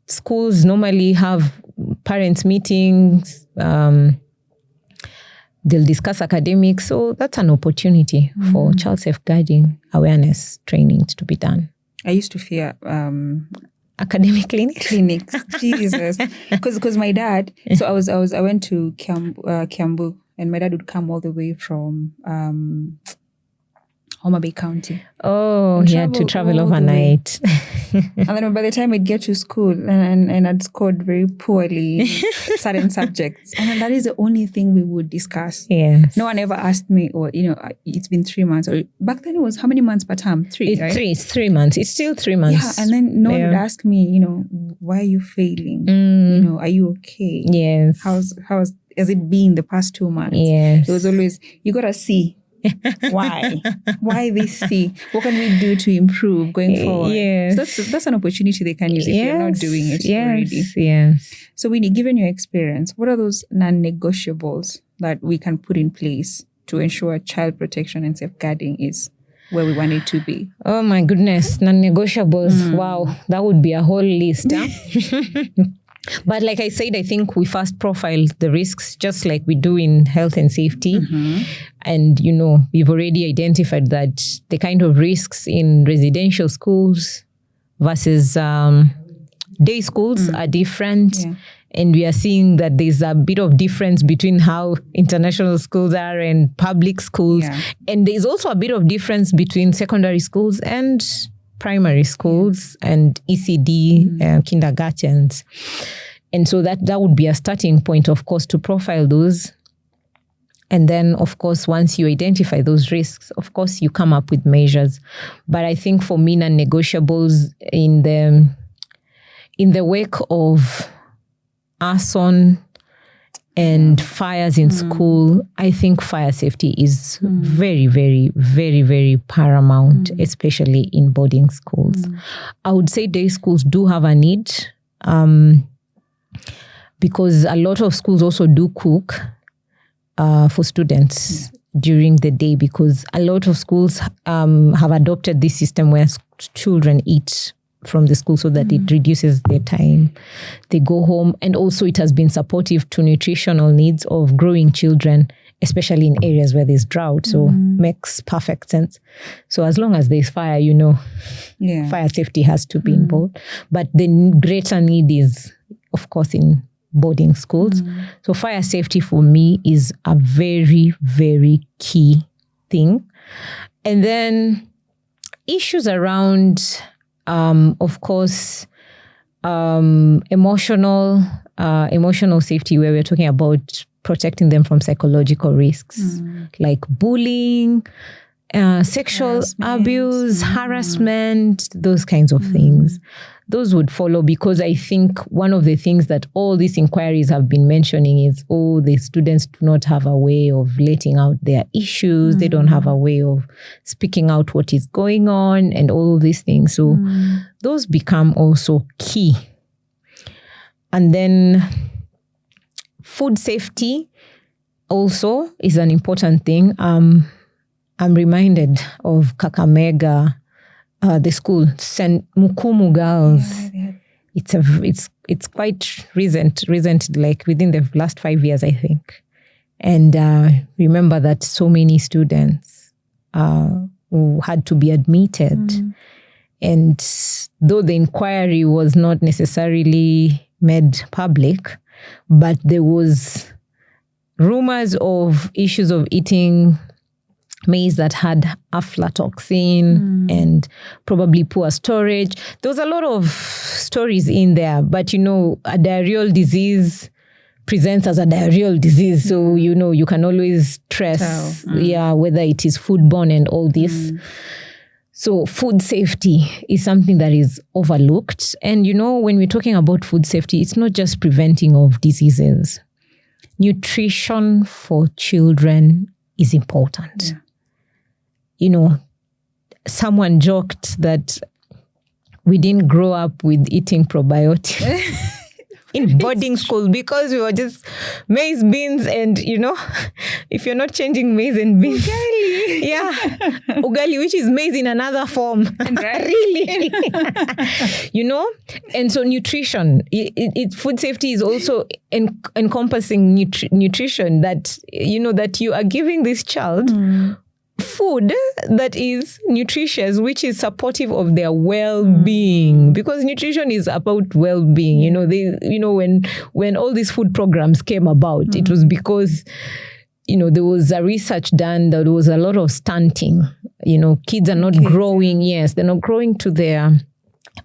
schools normally have parents meetings, they'll discuss academics. So that's an opportunity for child safeguarding awareness trainings to be done. I used to fear academic clinics. Jesus, because my dad. So I went to Kiambu, and my dad would come all the way from Homa Bay County. Oh, he had to travel overnight. And then by the time I'd get to school and I'd scored very poorly in certain subjects. And then that is the only thing we would discuss. Yes. No one ever asked me, or, it's been 3 months. Or back then it was how many months per term? 3, right? It's 3 months. It's still 3 months. Yeah, and then no one would ask me, why are you failing? Are you okay? Yes. Has it been the past 2 months? Yes. It was always, you got to see. Why? Why this C? What can we do to improve going forward? Yes. So that's an opportunity they can use if you're not doing it already. Yes. So Winnie, given your experience, what are those non-negotiables that we can put in place to ensure child protection and safeguarding is where we want it to be? Oh my goodness, non-negotiables. Wow, that would be a whole list. Huh? But like I said, I think we first profile the risks just like we do in health and safety. And, we've already identified that the kind of risks in residential schools versus day schools are different. Yeah. And we are seeing that there's a bit of difference between how international schools are and public schools. Yeah. And there's also a bit of difference between secondary schools and primary schools and ECD kindergartens. And so that would be a starting point, of course, to profile those. And then, of course, once you identify those risks, of course, you come up with measures. But I think for me, non-negotiables in the wake of arson and fires in school, I think fire safety is very, very, very, very paramount, especially in boarding schools. I would say day schools do have a need because a lot of schools also do cook for students during the day, because a lot of schools have adopted this system where children eat from the school so that it reduces their time. They go home, and also it has been supportive to nutritional needs of growing children, especially in areas where there's drought. So makes perfect sense. So as long as there's fire, fire safety has to be involved. But the greater need is, of course, in boarding schools. So fire safety for me is a very, very key thing. And then issues around of course, emotional safety, where we're talking about protecting them from psychological risks like bullying, sexual abuse, harassment, those kinds of things. Those would follow, because I think one of the things that all these inquiries have been mentioning is, the students do not have a way of letting out their issues. They don't have a way of speaking out what is going on and all these things. So those become also key. And then food safety also is an important thing. I'm reminded of Kakamega, the school, St. Mukumu Girls. Yeah. It's quite recent, like within the last 5 years, I think. And remember that so many students who had to be admitted. And though the inquiry was not necessarily made public, but there was rumors of issues of eating maize that had aflatoxin and probably poor storage. There was a lot of stories in there, but a diarrheal disease presents as a diarrheal disease. So, you can always trace, whether it is foodborne and all this. So food safety is something that is overlooked. And, when we're talking about food safety, it's not just preventing of diseases. Nutrition for children is important. Someone joked that we didn't grow up with eating probiotics in boarding school because we were just maize, beans, and, if you're not changing maize and beans. Ugali, which is maize in another form. Really. And so nutrition, food safety is also encompassing nutrition that, that you are giving this child food that is nutritious, which is supportive of their well-being, because nutrition is about well-being. When all these food programs came about, it was because there was a research done that there was a lot of stunting. Kids are not growing. Yes, they're not growing to their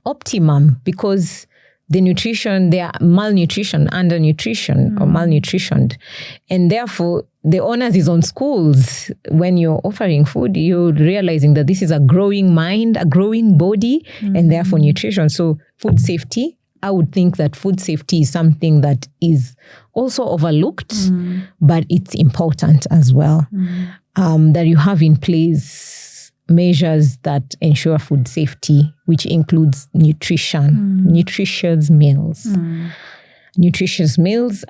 optimum, because the nutrition, they are malnutrition, undernutrition or malnutritioned. And therefore, the onus is on schools. When you're offering food, you're realizing that this is a growing mind, a growing body, and therefore nutrition. So food safety, I would think that food safety is something that is also overlooked, but it's important as well. That you have in place measures that ensure food safety, which includes nutrition, nutritious meals. Nutritious meals.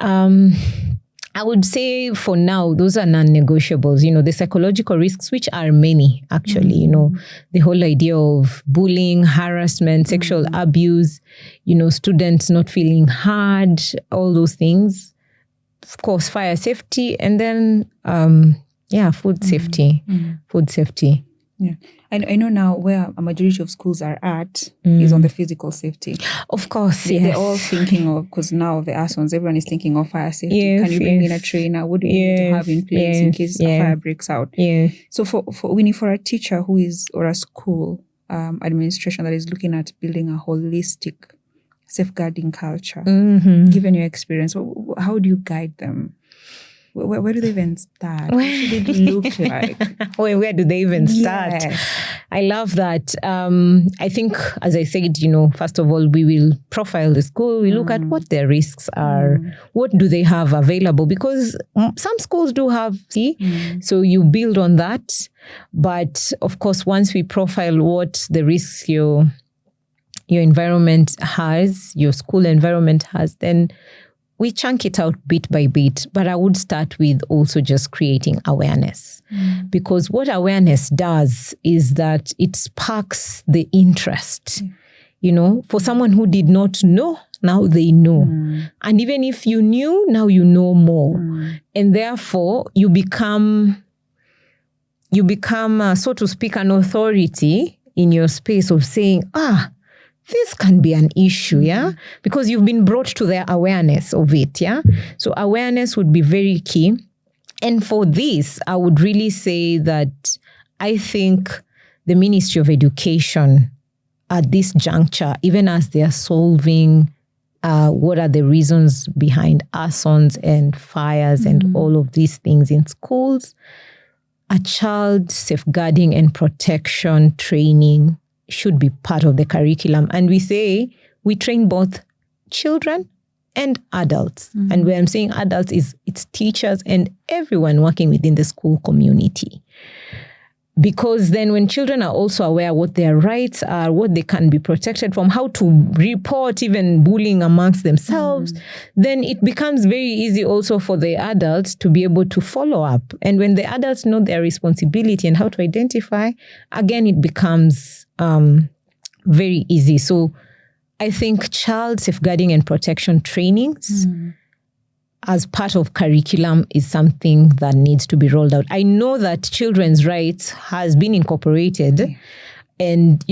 I would say for now, those are non-negotiables. The psychological risks, which are many, actually, the whole idea of bullying, harassment, sexual abuse, students not feeling heard, all those things. Of course, fire safety, and then, food safety. Food safety. Yeah, I know now where a majority of schools are at is on the physical safety. Of course, yes. They're all thinking of, because now the ones, everyone is thinking of fire safety. Yes, Can you bring in a trainer? What do you need to have in place in case a fire breaks out? Yeah. So for Winnie, for a teacher who is, or a school administration that is looking at building a holistic safeguarding culture, given your experience, how do you guide them? Where do they even start? What should it look like? Where do they even start? Yes. I love that. I think, as I said, first of all, we will profile the school. We look at what their risks are. What do they have available? Because some schools do have, so you build on that. But of course, once we profile what the risks your environment has, your school environment has, then we chunk it out bit by bit, but I would start with also just creating awareness. Because what awareness does is that it sparks the interest. For someone who did not know, now they know. And even if you knew, now you know more. And therefore, you become, so to speak, an authority in your space of saying, this can be an issue, because you've been brought to their awareness of it, So awareness would be very key. And for this, I would really say that I think the Ministry of Education at this juncture, even as they are solving what are the reasons behind arsons and fires and all of these things in schools, a child safeguarding and protection training should be part of the curriculum. And we say we train both children and adults. And when I'm saying adults, it's teachers and everyone working within the school community. Because then when children are also aware what their rights are, what they can be protected from, how to report even bullying amongst themselves, then it becomes very easy also for the adults to be able to follow up. And when the adults know their responsibility and how to identify, again, it becomes very easy. So I think child safeguarding and protection trainings as part of curriculum is something that needs to be rolled out. I know that children's rights has been incorporated and,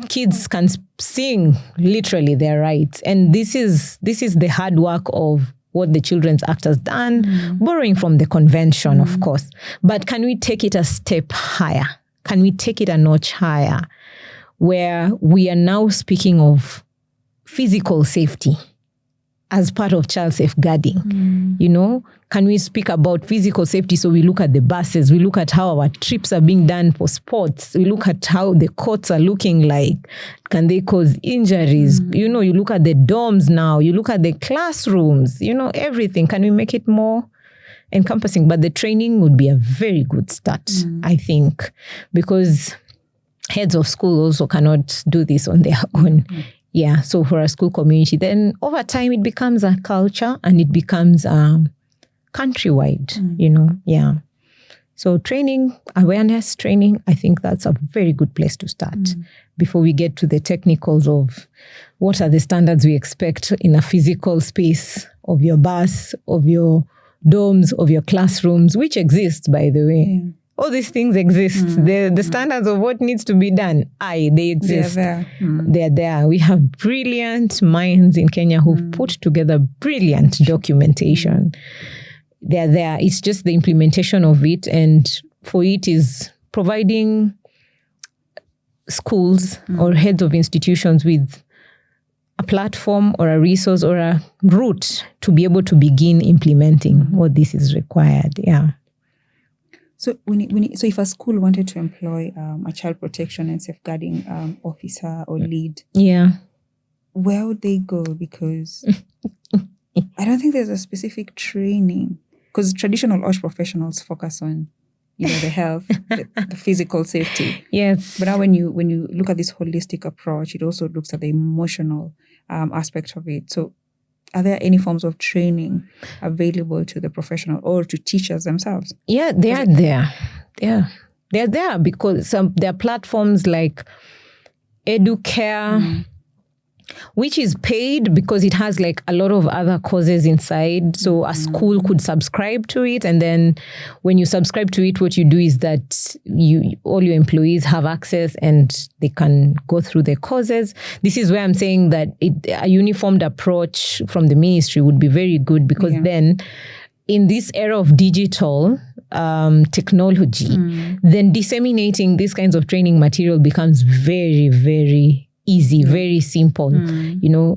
kids can sing literally their rights. And this is the hard work of what the Children's Act has done, borrowing from the convention, of course. But can we take it a step higher? Can we take it a notch higher, where we are now speaking of physical safety as part of child safeguarding? Can we speak about physical safety? So we look at the buses, we look at how our trips are being done for sports, we look at how the courts are looking like, can they cause injuries? You look at the dorms now, you look at the classrooms, everything. Can we make it more encompassing? But the training would be a very good start, I think, because heads of school also cannot do this on their own. Yeah, so for a school community, then over time it becomes a culture and it becomes countrywide, So training, awareness training, I think that's a very good place to start before we get to the technicals of what are the standards we expect in a physical space of your bus, of your dorms, of your classrooms, which exists, by the way. All these things exist. The standards of what needs to be done, they exist. They're there. They're there. We have brilliant minds in Kenya who've put together brilliant documentation. They're there. It's just the implementation of it. And for it is providing schools or heads of institutions with a platform or a resource or a route to be able to begin implementing what this is required. Yeah. So so if a school wanted to employ a child protection and safeguarding officer or lead, where would they go? Because I don't think there's a specific training, because traditional OSH professionals focus on, the health, the physical safety. Yes. But now when you look at this holistic approach, it also looks at the emotional aspect of it. So are there any forms of training available to the professional or to teachers themselves? Yeah, they are there. Yeah, they're there because there are platforms like EduCare, which is paid because it has like a lot of other causes inside. So a school could subscribe to it. And then when you subscribe to it, what you do is that all your employees have access and they can go through the causes. This is where I'm saying that a uniformed approach from the ministry would be very good, because then in this era of digital technology, then disseminating these kinds of training material becomes very, very easy, very simple.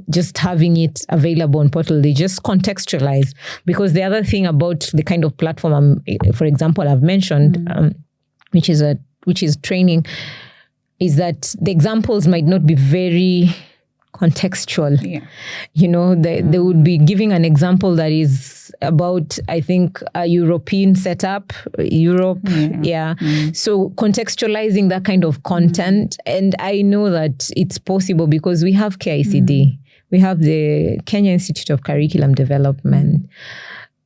Just having it available on portal, they just contextualize. Because the other thing about the kind of platform, for example, I've mentioned, which is training, is that the examples might not be very contextual. They would be giving an example that is about, I think, a European setup, Europe. So contextualizing that kind of content. And I know that it's possible because we have KICD. We have the Kenya Institute of Curriculum Development.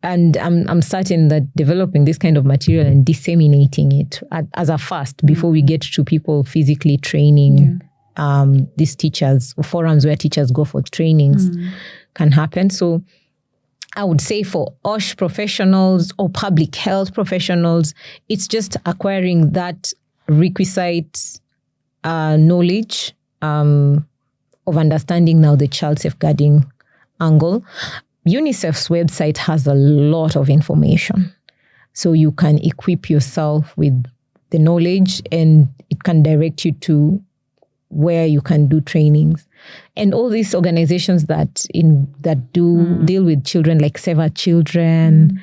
And I'm certain that developing this kind of material and disseminating it as a first, before we get to people physically training these teachers, or forums where teachers go for trainings, can happen. So I would say for OSH professionals or public health professionals, it's just acquiring that requisite knowledge of understanding now the child safeguarding angle. UNICEF's website has a lot of information. So you can equip yourself with the knowledge, and it can direct you to where you can do trainings. And all these organizations that do deal with children, like Save Our Children,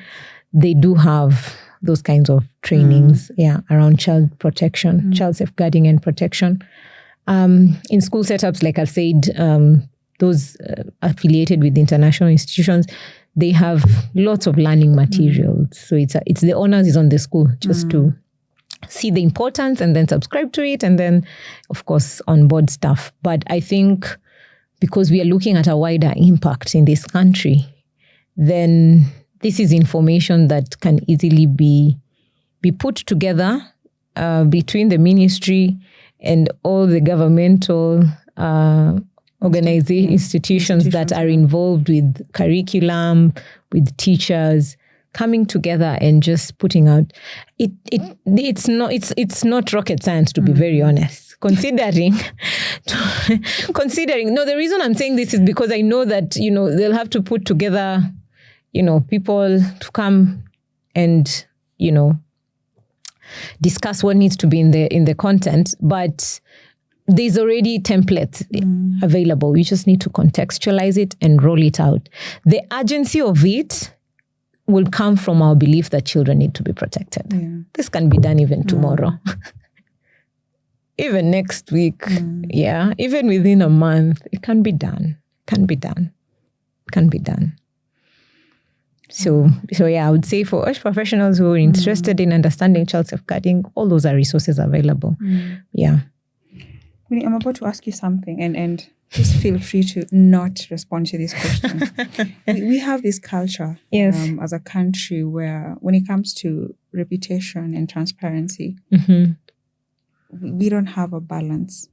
they do have those kinds of trainings around child protection, child safeguarding and protection. In school setups, like I've said, those affiliated with international institutions, they have lots of learning materials. So it's the onus is on the school just to see the importance and then subscribe to it, and then, of course, onboard staff. But I think because we are looking at a wider impact in this country, then this is information that can easily be put together between the ministry and all the governmental institutions that are involved with curriculum, with teachers, coming together and just putting out. It's not rocket science, to be very honest. Considering, no, the reason I'm saying this is because I know that, they'll have to put together, people to come and, discuss what needs to be in the content, but there's already templates available. We just need to contextualize it and roll it out. The urgency of it will come from our belief that children need to be protected. This can be done even tomorrow. Even next week. Even within a month. It can be done. So I would say for us professionals who are interested in understanding child safeguarding, all those are resources available. I'm about to ask you something, and please feel free to not respond to this question. We have this culture as a country where, when it comes to reputation and transparency, we don't have a balance.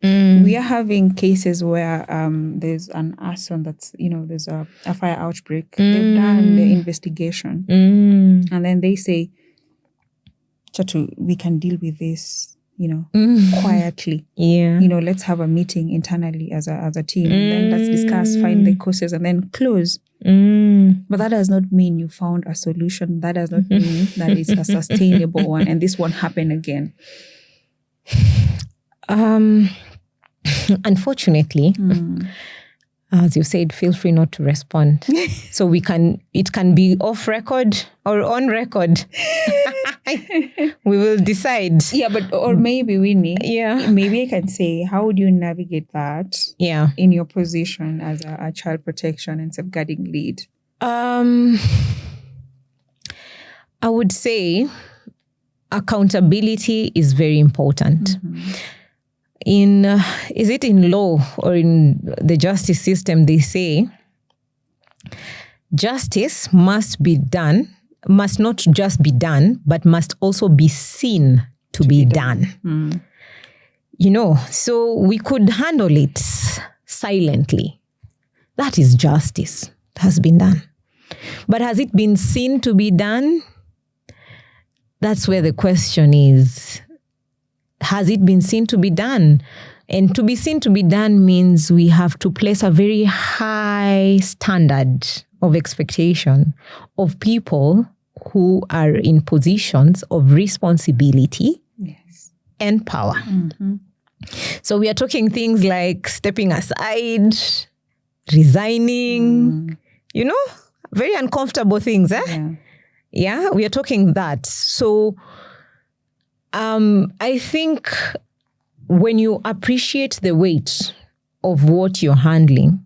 We are having cases where there's an arson that's, there's a fire outbreak. They've done the investigation. And then they say, Chatu, we can deal with this, quietly. Let's have a meeting internally as a team. And then let's discuss, find the causes, and then close. But that does not mean you found a solution. That does not mean that it's a sustainable one and this won't happen again. Unfortunately, as you said, feel free not to respond. So it can be off record or on record. We will decide. Yeah, or maybe Winnie. Yeah. Maybe I can say, how would you navigate that? Yeah. In your position as a child protection and safeguarding lead? I would say accountability is very important. Is it in law or in the justice system? They say justice must not just be done, but must also be seen to be done. So we could handle it silently. That is justice. It has been done. But has it been seen to be done? That's where the question is. Has it been seen to be done? And to be seen to be done means we have to place a very high standard of expectation of people who are in positions of responsibility and power. So we are talking things like stepping aside, resigning, very uncomfortable things. Yeah, we are talking that. So I think when you appreciate the weight of what you're handling,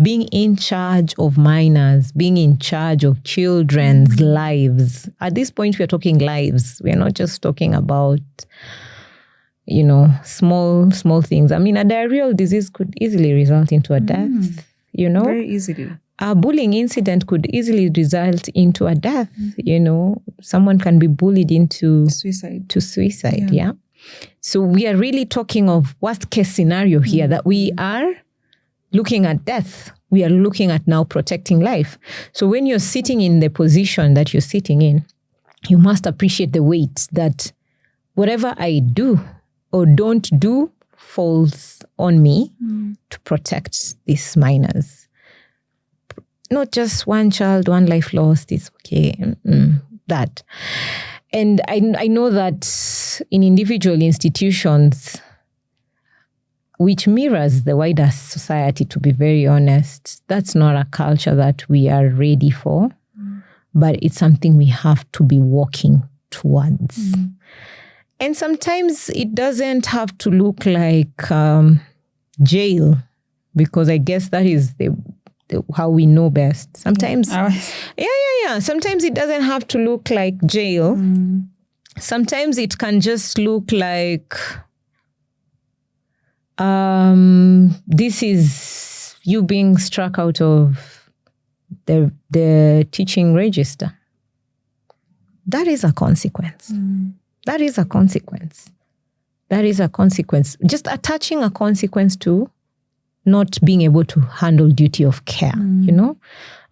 being in charge of minors, being in charge of children's lives. At this point, we're talking lives. We're not just talking about, small things. I mean, a diarrheal disease could easily result into a death, Very easily. A bullying incident could easily result into a death. Someone can be bullied into suicide. Yeah. So we are really talking of worst case scenario here, that we are looking at death. We are looking at now protecting life. So when you're sitting in the position that you're sitting in, you must appreciate the weight that whatever I do or don't do falls on me to protect these minors. Not just one child, one life lost. It's okay. That. And I know that in individual institutions, which mirrors the wider society, to be very honest, that's not a culture that we are ready for, but it's something we have to be working towards. And sometimes it doesn't have to look like jail, because I guess that is how we know best. Sometimes, sometimes it doesn't have to look like jail. Sometimes it can just look like this is you being struck out of the teaching register. That is a consequence. That is a consequence. That is a consequence. Just attaching a consequence to not being able to handle duty of care,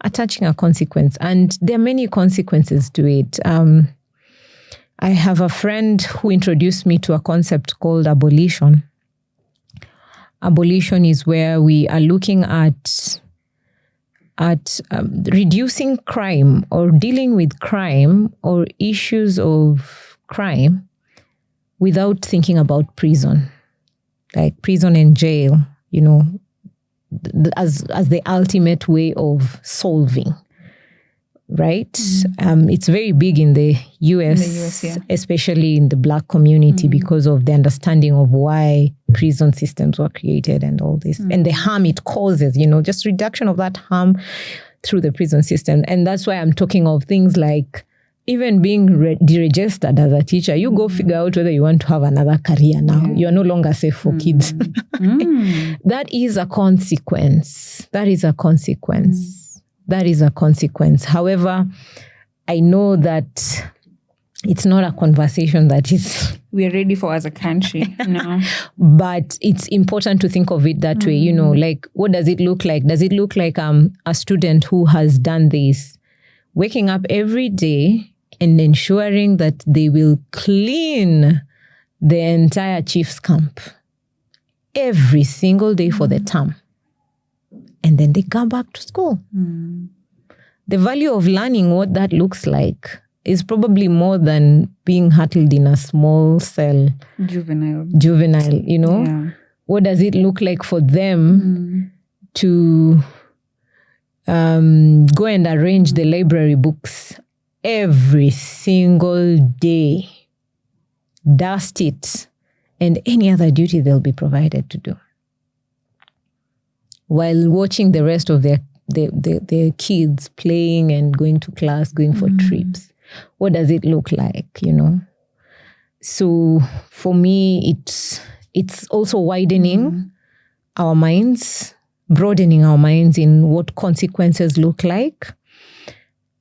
attaching a consequence. And there are many consequences to it. I have a friend who introduced me to a concept called abolition. Abolition is where we are looking at reducing crime or dealing with crime or issues of crime without thinking about prison, like prison and jail, as the ultimate way of solving, right? It's very big in the US, especially in the Black community, because of the understanding of why prison systems were created and all this, and the harm it causes, just reduction of that harm through the prison system. And that's why I'm talking of things like even being deregistered as a teacher. You go figure out whether you want to have another career now. You are no longer safe for kids. That is a consequence. That is a consequence. That is a consequence. However, I know that it's not a conversation that is we are ready for as a country. No. But it's important to think of it that way. Like, what does it look like? Does it look like a student who has done this, waking up every day and ensuring that they will clean the entire chief's camp every single day for the term, and then they come back to school? The value of learning what that looks like is probably more than being huddled in a small cell. Juvenile, you know? Yeah. What does it look like for them to go and arrange the library books every single day, dust it, and any other duty they'll be provided to do, while watching the rest of their kids playing and going to class, going for trips? What does it look like, you know? So for me, it's also widening our minds, broadening our minds in what consequences look like,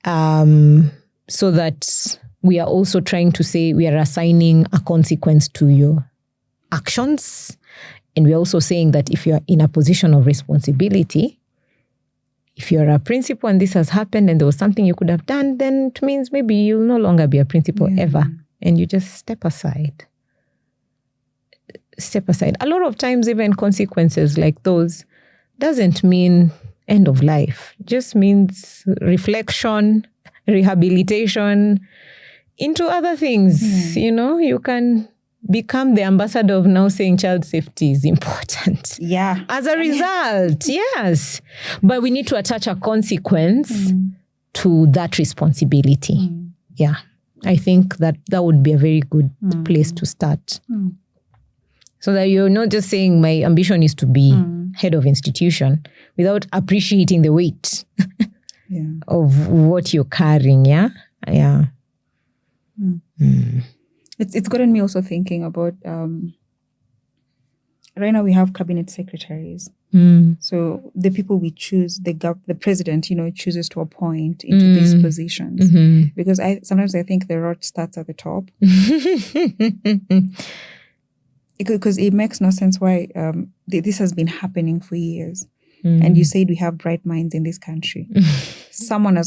so that we are also trying to say we are assigning a consequence to your actions. And we're also saying that if you're in a position of responsibility, if you're a principal and this has happened and there was something you could have done, then it means maybe you'll no longer be a principal ever. And you just step aside. A lot of times, even consequences like those doesn't mean end of life. It just means reflection, rehabilitation into other things. You know, you can become the ambassador of now saying child safety is important. Yeah. As a result, yes. But we need to attach a consequence to that responsibility. Yeah. I think that would be a very good place to start. So that you're not just saying my ambition is to be head of institution without appreciating the weight of what you're carrying. Yeah. Yeah. It's gotten me also thinking about, right now we have cabinet secretaries. So the people we choose, the president, you know, chooses to appoint into these positions. Because sometimes I think the rot starts at the top. Because it makes no sense why this has been happening for years. And you said we have bright minds in this country. Someone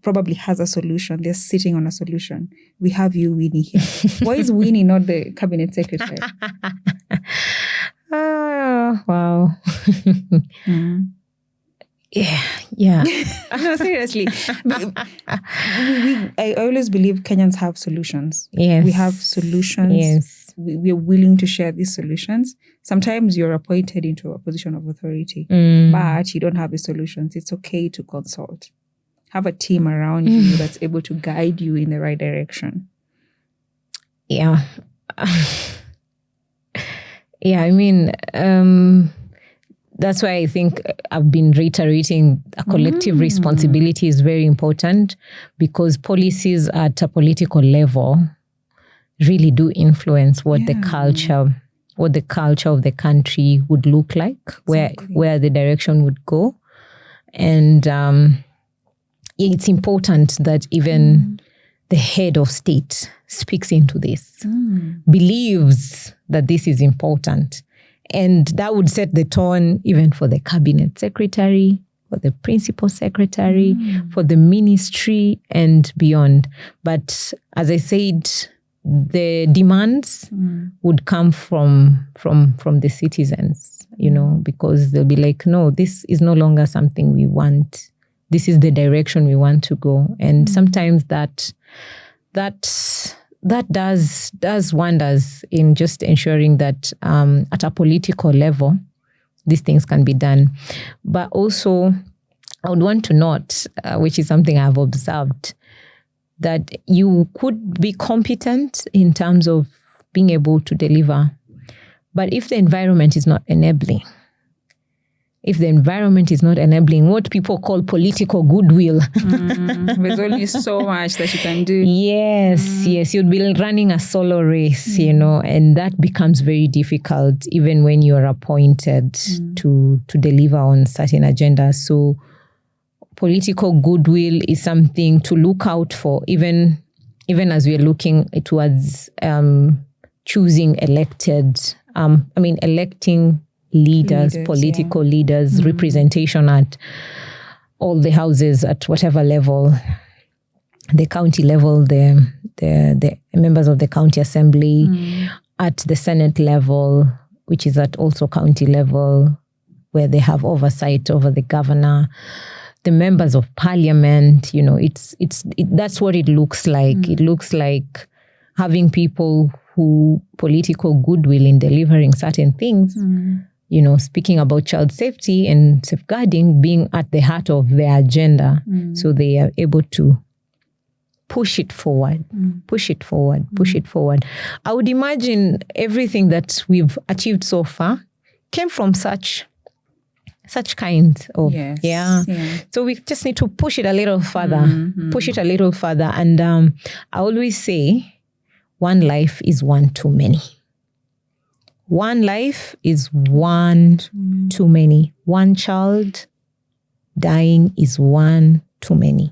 probably has a solution. They're sitting on a solution. We have you, Winnie, here. Why is Winnie not the cabinet secretary? Wow. Yeah. No, seriously. I always believe Kenyans have solutions. Yes. We have solutions. Yes. We are willing to share these solutions. Sometimes you're appointed into a position of authority, but you don't have the solutions. It's okay to consult. Have a team around you that's able to guide you in the right direction. Yeah. Yeah, I mean, that's why I think I've been reiterating a collective responsibility is very important, because policies at a political level really do influence what the culture of the country would look like, where the direction would go. And it's important that even the head of state speaks into this, believes that this is important. And that would set the tone even for the cabinet secretary, for the principal secretary, for the ministry and beyond. But as I said, the demands would come from the citizens, you know, because they'll be like, no, this is no longer something we want. This is the direction we want to go. And sometimes that does wonders in just ensuring that at a political level, these things can be done. But also, I would want to note, which is something I've observed, that you could be competent in terms of being able to deliver. But if the environment is not enabling, what people call political goodwill. There's only so much that you can do. Yes, you'd be running a solo race, you know, and that becomes very difficult even when you're appointed to deliver on certain agendas. So political goodwill is something to look out for, even as we're looking towards choosing electing leaders, political leaders, representation at all the houses at whatever level, the county level, the members of the county assembly, at the Senate level, which is at also county level, where they have oversight over the governor. the members of parliament, that's what it looks like. It looks like having people who political goodwill in delivering certain things, speaking about child safety and safeguarding being at the heart of their agenda. So they are able to push it forward. I would imagine everything that we've achieved so far came from such kinds of, So we just need to push it a little further, And I always say, one life is one too many. One life is one too many. One child dying is one too many.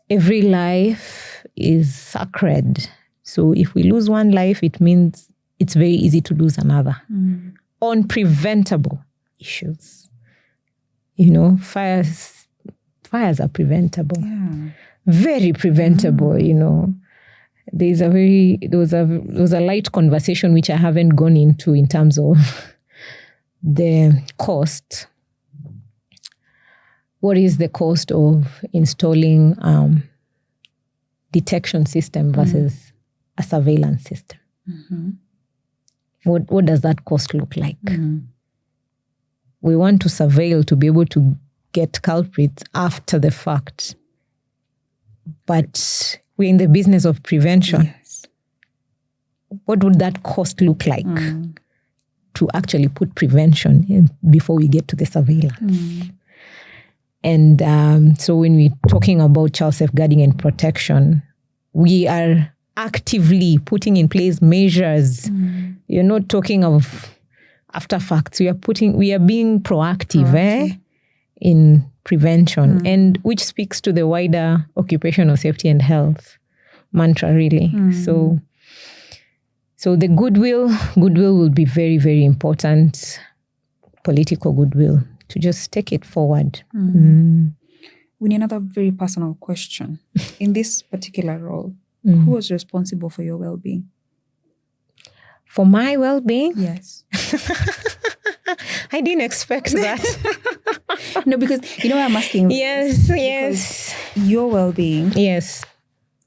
Every life is sacred. So if we lose one life, it means it's very easy to lose another. On preventable issues. Fires are preventable. Yeah. Very preventable, There was a light conversation which I haven't gone into in terms of the cost. What is the cost of installing detection system versus a surveillance system? What does that cost look like? We want to surveil to be able to get culprits after the fact. But we're in the business of prevention. Yes. What would that cost look like to actually put prevention in before we get to the surveillance? And so when we're talking about child safeguarding and protection, we are actively putting in place measures. You're not talking of after facts. We are being proactive. In prevention, and which speaks to the wider occupational safety and health mantra, really. So the goodwill will be very, very important. Political goodwill to just take it forward. We need another very personal question. In this particular role, who was responsible for your well-being? For my well-being? Yes. I didn't expect that. No, because I'm asking. Yes. Your well-being. Yes.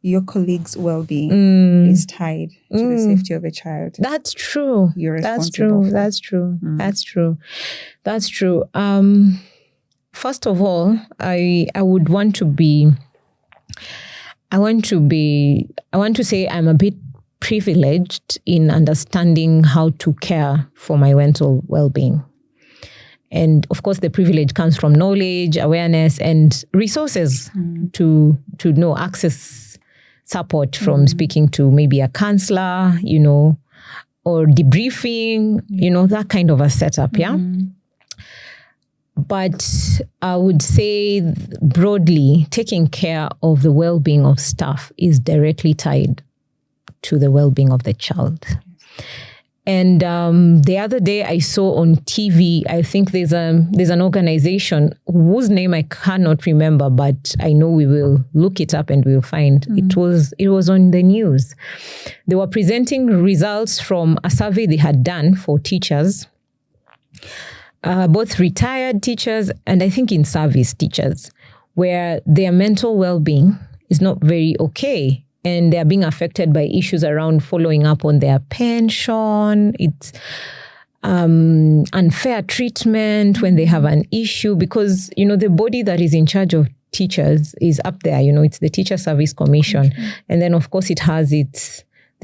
Your colleague's well-being is tied to the safety of a child. That's true. You're responsible for. That's true. First of all, I want to say I'm a bit privileged in understanding how to care for my mental well-being. And of course, the privilege comes from knowledge, awareness, and resources to access support from speaking to maybe a counselor, or debriefing, that kind of a setup, But I would say broadly, taking care of the well-being of staff is directly tied to the well-being of the child. And the other day I saw on TV, I think there's an organization whose name I cannot remember, but I know we will look it up and we'll find. It was on the news. They were presenting results from a survey they had done for teachers, both retired teachers and I think in-service teachers, where their mental well-being is not very okay. And they're being affected by issues around following up on their pension. It's unfair treatment when they have an issue because, the body that is in charge of teachers is up there. It's the Teacher Service Commission. And then, of course, it has the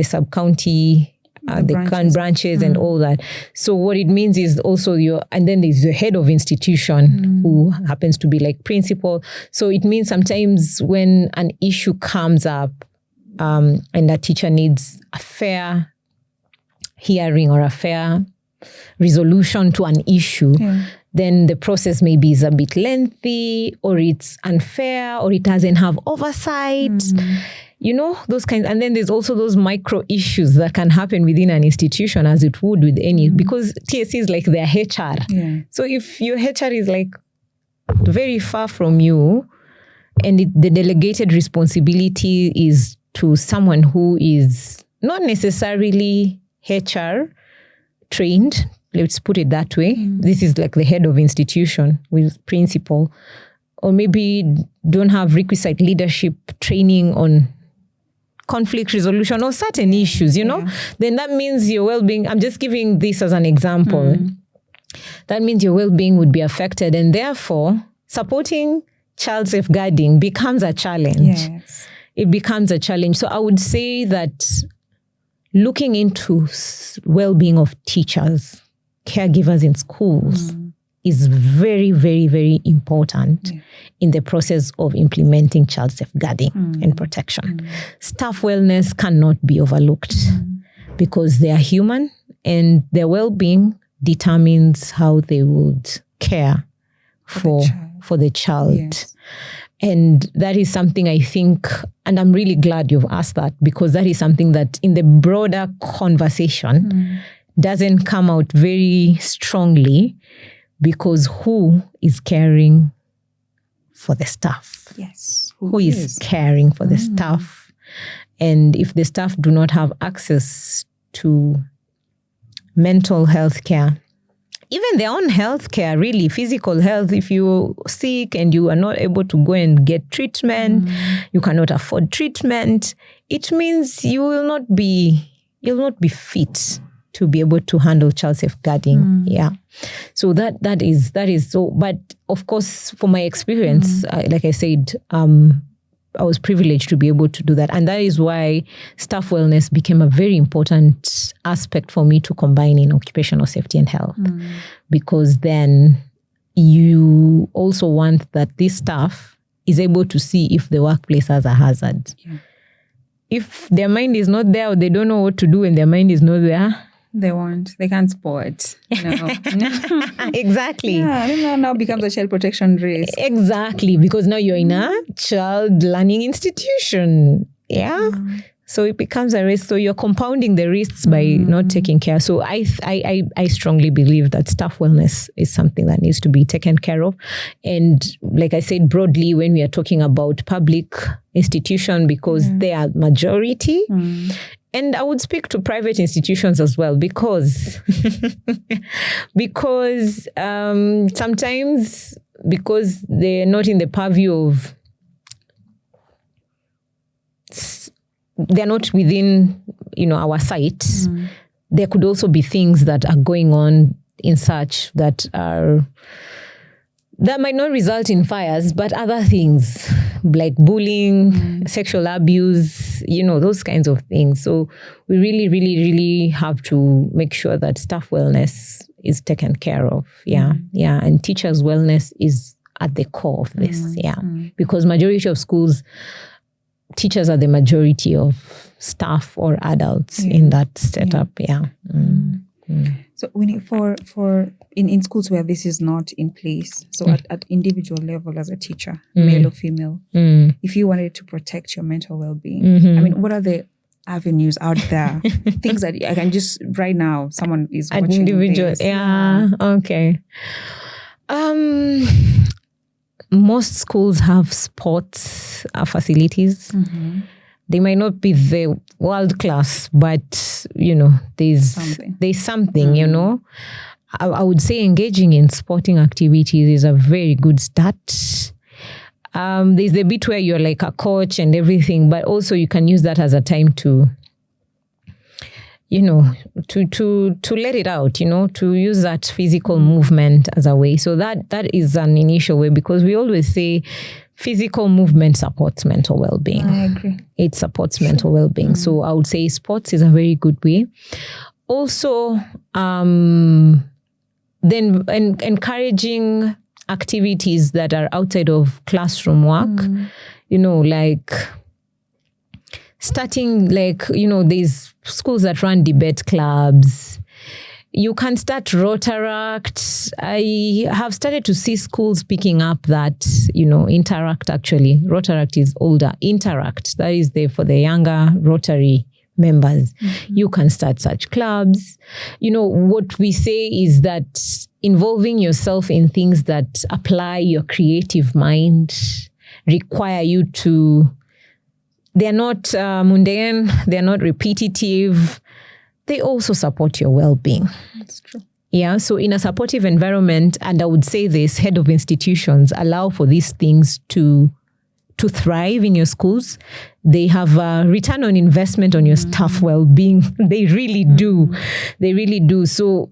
sub-county, the branches and all that. So what it means is also and then there's the head of institution who happens to be like principal. So it means sometimes when an issue comes up, and a teacher needs a fair hearing or a fair resolution to an issue, then the process maybe is a bit lengthy or it's unfair or it doesn't have oversight, those kinds. And then there's also those micro issues that can happen within an institution as it would with any, because TSC is like their HR. Yeah. So if your HR is like very far from you and the delegated responsibility is to someone who is not necessarily HR trained let's put it that way. This is like the head of institution with principal, or maybe don't have requisite leadership training on conflict resolution or certain issues, you know, then that means your well-being, I'm just giving this as an example. That means your well-being would be affected, and therefore supporting child safeguarding becomes a challenge. Yes. It becomes a challenge. So I would say that looking into well-being of teachers, caregivers in schools is very, very, very important in the process of implementing child safeguarding and protection. Staff wellness cannot be overlooked because they are human, and their well-being determines how they would care for the child. Yes. And that is something I think, and I'm really glad you've asked that, because that is something that in the broader conversation doesn't come out very strongly, because who is caring for the staff? Yes. Who is caring for the staff? And if the staff do not have access to mental health care, even their own health care, really, physical health, if you're sick and you are not able to go and get treatment, you cannot afford treatment, it means you'll not be fit to be able to handle child safeguarding. Yeah. So that is so, but of course, from my experience, like I said, I was privileged to be able to do that. And that is why staff wellness became a very important aspect for me to combine in occupational safety and health. Because then you also want that this staff is able to see if the workplace has a hazard. Yeah. If their mind is not there, or they don't know what to do when their mind is not there, they can't sport. No. Exactly. Yeah, now becomes a child protection risk. Exactly, because now you're in a child learning institution. Yeah. So it becomes a risk. So you're compounding the risks by not taking care. So I strongly believe that staff wellness is something that needs to be taken care of. And like I said, broadly, when we are talking about public institution, because they are majority. And I would speak to private institutions as well, because sometimes, because they're not in the purview of, they're not within, our sight. There could also be things that are going on in such that might not result in fires, but other things like bullying, sexual abuse, those kinds of things. So we really, really, really have to make sure that staff wellness is taken care of. Yeah. And teachers' wellness is at the core of this. Because majority of schools, teachers are the majority of staff or adults in that setup. So Winnie, for in schools where this is not in place, so at individual level as a teacher, male or female, if you wanted to protect your mental well-being, I mean, what are the avenues out there? Things that I can just right now, someone is watching individual this. Okay. Most schools have sports facilities. They might not be the world class, but there's something. I would say engaging in sporting activities is a very good start. There's the bit where you're like a coach and everything, but also you can use that as a time to to let it out, to use that physical movement as a way. So that is an initial way, because we always say physical movement supports mental well-being. I agree. It supports mental well-being. So I would say sports is a very good way. Also, then encouraging activities that are outside of classroom work, like starting, these schools that run debate clubs. You can start Rotaract. I have started to see schools picking up that, Interact actually. Rotaract is older. Interact, that is for the younger Rotary members. You can start such clubs. What we say is that involving yourself in things that apply your creative mind, require you to, they're not mundane, they're not repetitive. They also support your well-being. That's true. Yeah. So in a supportive environment, and I would say this, head of institutions allow for these things to thrive in your schools. They have a return on investment on your staff well-being. They really do. They really do. So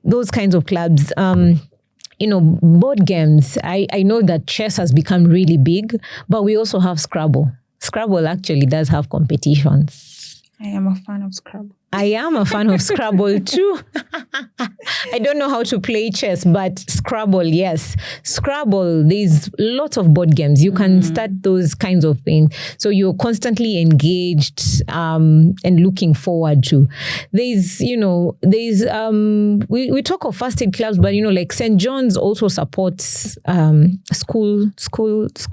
those kinds of clubs, board games. I know that chess has become really big, but we also have Scrabble. Scrabble actually does have competitions. I am a fan of Scrabble. I am a fan of Scrabble too. I don't know how to play chess, but Scrabble, yes. Scrabble, there's lots of board games. You can start those kinds of things. So you're constantly engaged and looking forward to. We talk of first aid clubs, but like St. John's also supports school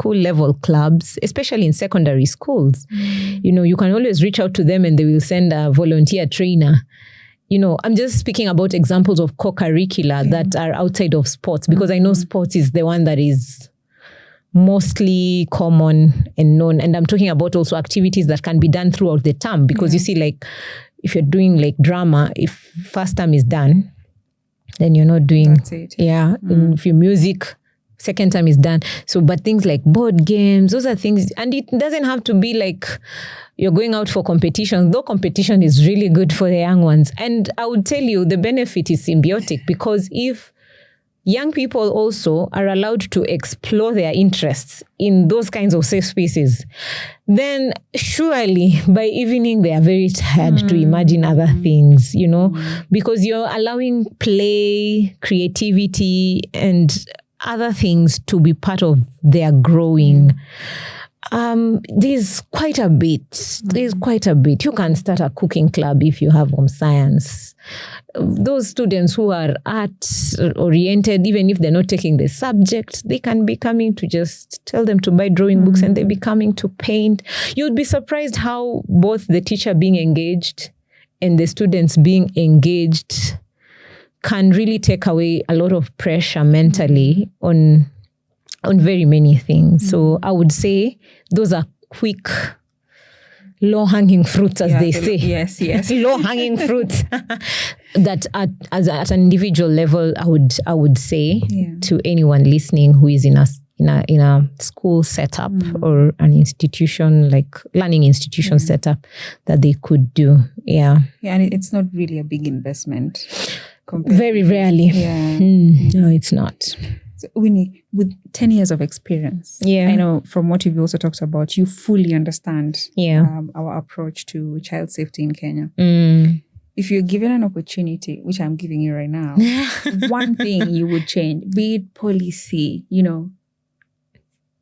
level clubs, especially in secondary schools. You can always reach out to them and they will send a volunteer trainer. I'm just speaking about examples of co-curricular that are outside of sports, because I know sports is the one that is mostly common and known. And I'm talking about also activities that can be done throughout the term, because you see, like, if you're doing like drama, if first term is done, then you're not doing, that's it. Yeah. If your music, second term is done. So, but things like board games, those are things, and it doesn't have to be like you're going out for competition, though competition is really good for the young ones. And I would tell you the benefit is symbiotic, because if young people also are allowed to explore their interests in those kinds of safe spaces, then surely by evening they are very tired to imagine other things, because you're allowing play, creativity, and other things to be part of their growing. There's quite a bit. You can start a cooking club if you have home science. Those students who are art-oriented, even if they're not taking the subject, they can be coming to just tell them to buy drawing books, and they be coming to paint. You'd be surprised how both the teacher being engaged and the students being engaged can really take away a lot of pressure mentally on very many things. So I would say those are quick, low-hanging fruits, as they say. Yes. Low-hanging fruits that at an individual level, I would say to anyone listening who is in a school setup or an institution, like learning institution setup, that they could do. Yeah, and it's not really a big investment. Very rarely. Yeah. No, it's not. So, Winnie, with 10 years of experience, I know from what you've also talked about, you fully understand our approach to child safety in Kenya. If you're given an opportunity, which I'm giving you right now, one thing you would change, be it policy,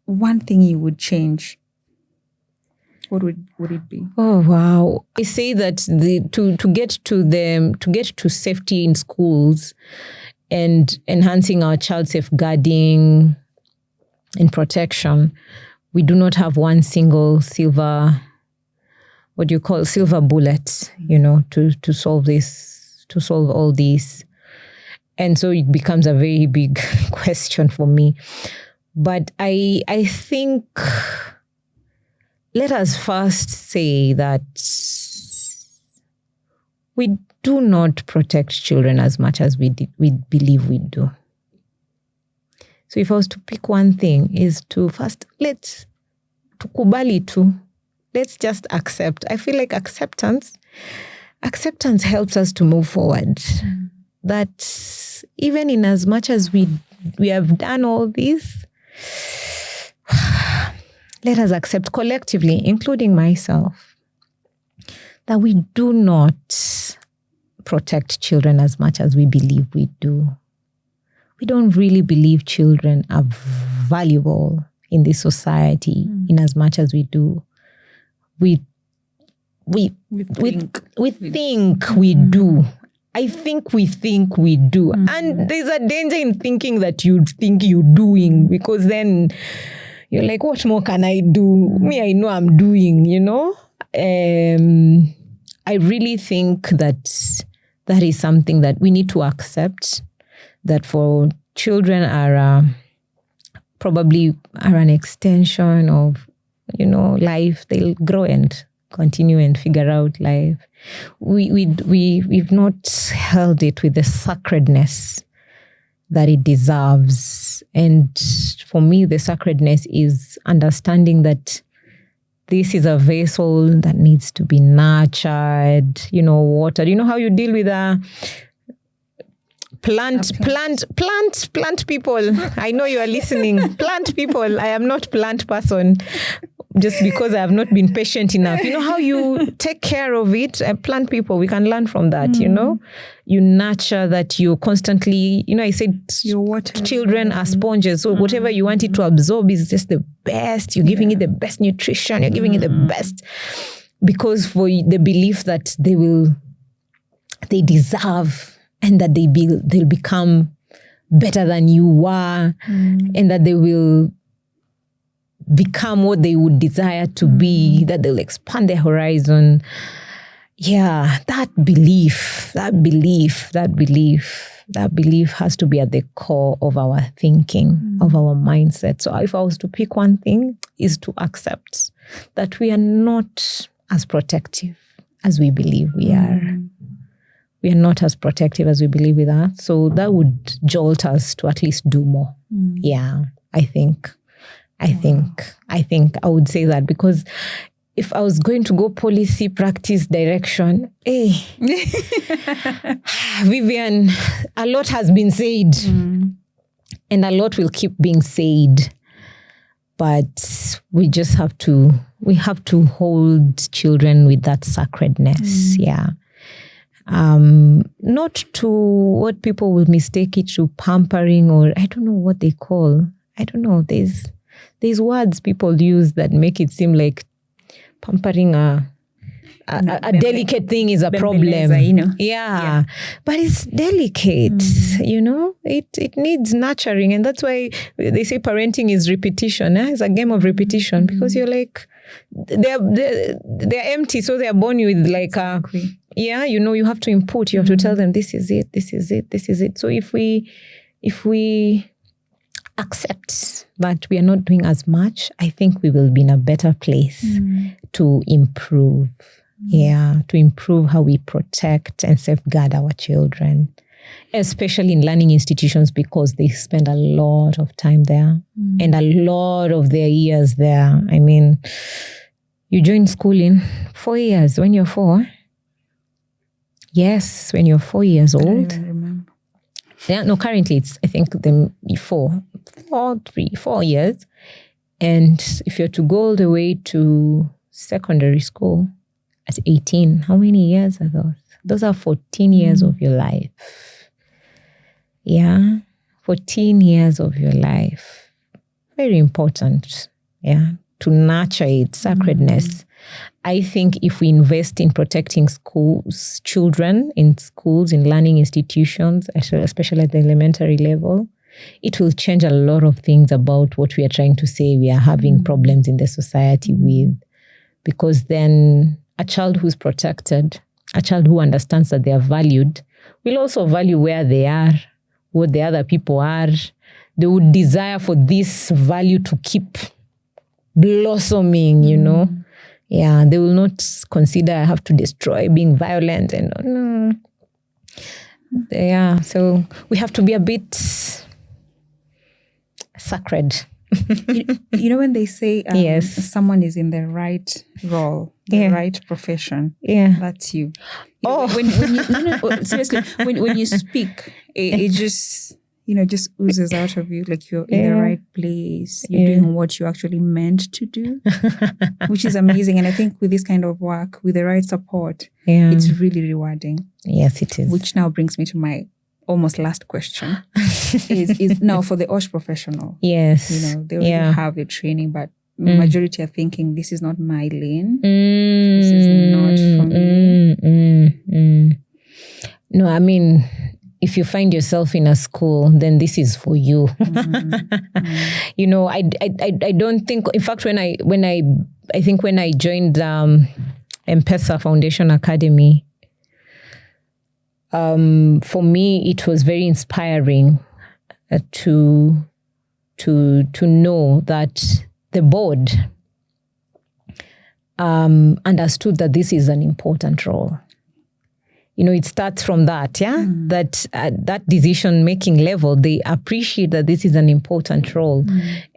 one thing you would change, what would it be? Oh, wow. I say that to get to safety in schools and enhancing our child safeguarding and protection, we do not have one single silver bullet, to solve this, to solve all these. And so it becomes a very big question for me. But I think, let us first say that we do not protect children as much as we believe we do. So if I was to pick one thing, is to first, let's just accept. I feel like acceptance helps us to move forward. That even in as much as we have done all this, let us accept collectively, including myself, that we do not protect children as much as we believe we do. We don't really believe children are valuable in this society in as much as we do. We think we do. I think we do. And there's a danger in thinking that you think you're doing, because then you're like, what more can I do? Me, I know I'm doing, I really think that is something that we need to accept, that for children are probably an extension of, life. They'll grow and continue and figure out life. We've not held it with the sacredness that it deserves. And for me, the sacredness is understanding that this is a vessel that needs to be nurtured, watered. You know how you deal with a plant people. I know you are listening. Plant people. I am not plant person. Just because I have not been patient enough. You know how you take care of it? Plant people, we can learn from that, You nurture that, you constantly, I said children are sponges. So whatever you want it to absorb is just the best. You're giving it the best nutrition. You're giving it the best. Because for the belief that they deserve and that they'll become better than you were and that they will become what they would desire to be, that they'll expand their horizon. Yeah, that belief has to be at the core of our thinking, of our mindset. So if I was to pick one thing, is to accept that we are not as protective as we believe we are. We are not as protective as we believe we are. So that would jolt us to at least do more. Yeah, I think I would say that, because if I was going to go policy practice direction, Vivianne, a lot has been said and a lot will keep being said. But we just have to hold children with that sacredness. Yeah. Not to what people will mistake it to pampering, or I don't know what they call. I don't know. There's words people use that make it seem like pampering a delicate thing is a problem. Yeah. But it's delicate, It needs nurturing. And that's why they say parenting is repetition. It's a game of repetition, because you're like, they're empty, so they're born with like you have to input, you have to tell them this is it. So if we accept that we are not doing as much, I think we will be in a better place to improve. Yeah, to improve how we protect and safeguard our children, especially in learning institutions, because they spend a lot of time there and a lot of their years there. I mean, you join school in 4 years when you're 4. Yes, when you're 4 years old. I don't even remember. Yeah, no, currently it's, I think, 4 years. And if you're to go all the way to secondary school at 18, how many years are those? Those are 14 years of your life. Yeah, 14 years of your life. Very important, to nurture it, sacredness. I think if we invest in protecting children in schools, in learning institutions, especially at the elementary level, it will change a lot of things about what we are trying to say we are having problems in the society with. Because then a child who's protected, a child who understands that they are valued, will also value where they are, what the other people are. They would desire for this value to keep blossoming, Yeah, they will not consider I have to destroy, being violent. And no. Yeah, so we have to be a bit sacred. When they say someone is in the right role, the right profession, that's you. Seriously, when you speak, it just just oozes out of you, like you're in the right place. You're doing what you actually meant to do, which is amazing. And I think with this kind of work, with the right support, it's really rewarding. Yes, it is. Which now brings me to my almost last question. is now for the OSH professional. Yes. They already have a training, but majority are thinking, this is not my lane. This is not for me. No, I mean, if you find yourself in a school, then this is for you. I don't think, in fact, when I joined M-Pesa Foundation Academy, for me, it was very inspiring to know that the board understood that this is an important role. It starts from that, that at that decision-making level, they appreciate that this is an important role.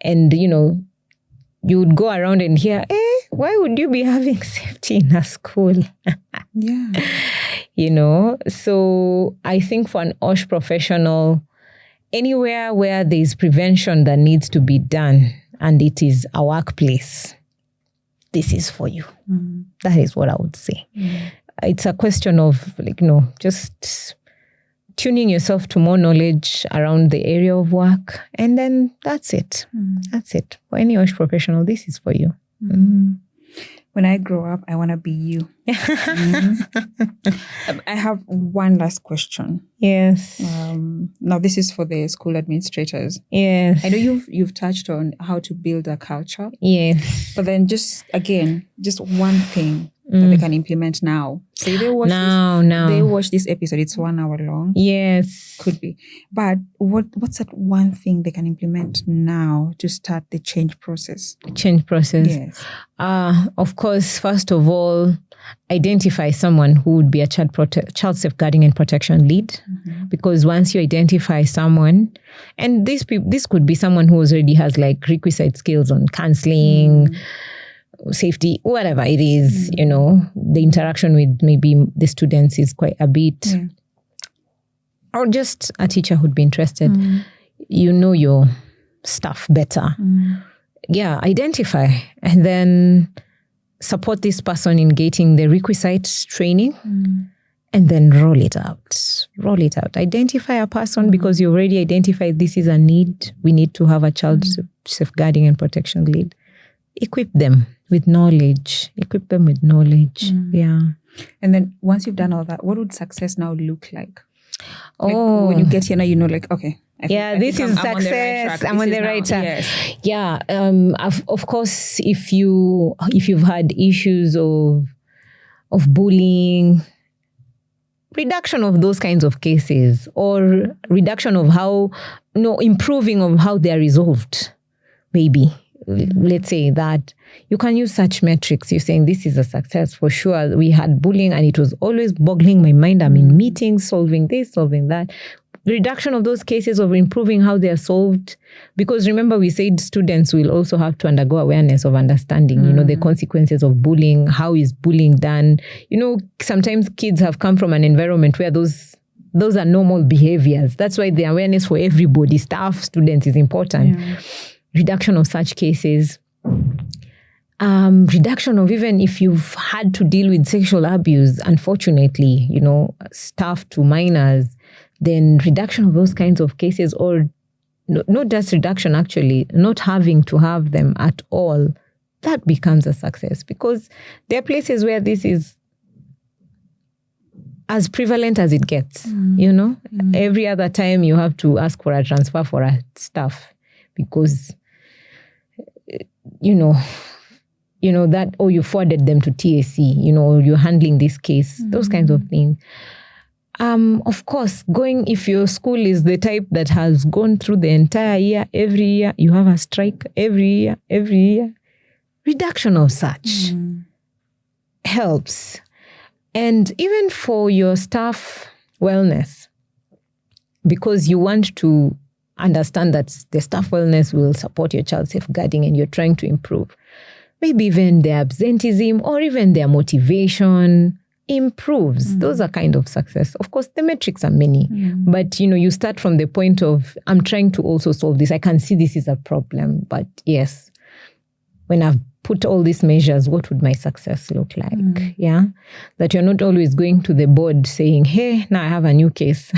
And, you would go around and hear, why would you be having safety in a school? So I think for an OSH professional, anywhere where there is prevention that needs to be done and it is a workplace, this is for you. That is what I would say. It's a question of just tuning yourself to more knowledge around the area of work. And then that's it. That's it. For any OSH professional, this is for you. When I grow up, I want to be you. I have one last question. Yes. Now, this is for the school administrators. Yes. I know you've touched on how to build a culture. Yes. But then just one thing that they can implement now. Say they watch they watch this episode. It's 1 hour long. Yes. Could be. But what's that one thing they can implement now to start the change process? Change process. Yes. Of course, first of all, identify someone who would be a child safeguarding and protection lead. Because once you identify someone, and this could be someone who already has requisite skills on counseling, safety, whatever it is, the interaction with maybe the students is quite a bit, or just a teacher who'd be interested. Your stuff better. Identify and then support this person in getting the requisite training and then roll it out. Identify a person because you already identified this is a need. We need to have a child safeguarding and protection lead. Equip them with knowledge. And then once you've done all that, what would success now look like? When you get here now, okay. This is success. I'm on the right track. Yes. Of course, if you've had issues of bullying, reduction of those kinds of cases, or reduction of improving of how they are resolved, maybe. Let's say that you can use such metrics. You're saying this is a success for sure. We had bullying and it was always boggling my mind. I'm in meetings, solving this, solving that. Reduction of those cases, of improving how they are solved. Because remember, we said students will also have to undergo awareness of understanding, the consequences of bullying. How is bullying done? Sometimes kids have come from an environment where those are normal behaviors. That's why the awareness for everybody, staff, students, is important. Reduction of such cases. Reduction of even if you've had to deal with sexual abuse, unfortunately, staff to minors, then reduction of those kinds of cases, or not just reduction, actually, not having to have them at all, that becomes a success because there are places where this is as prevalent as it gets, Every other time you have to ask for a transfer for a staff because, that, or you forwarded them to TAC, or you're handling this case, those kinds of things. Of course, if your school is the type that has gone through the entire year, every year, you have a strike, every year, reduction of such helps. And even for your staff wellness, because you want to understand that the staff wellness will support your child safeguarding and you're trying to improve. Maybe even their absenteeism or even their motivation improves. Those are kind of success. Of course, the metrics are many, but you start from the point of, I'm trying to also solve this. I can see this is a problem, but yes, when I've put all these measures, what would my success look like? That you're not always going to the board saying, hey, now I have a new case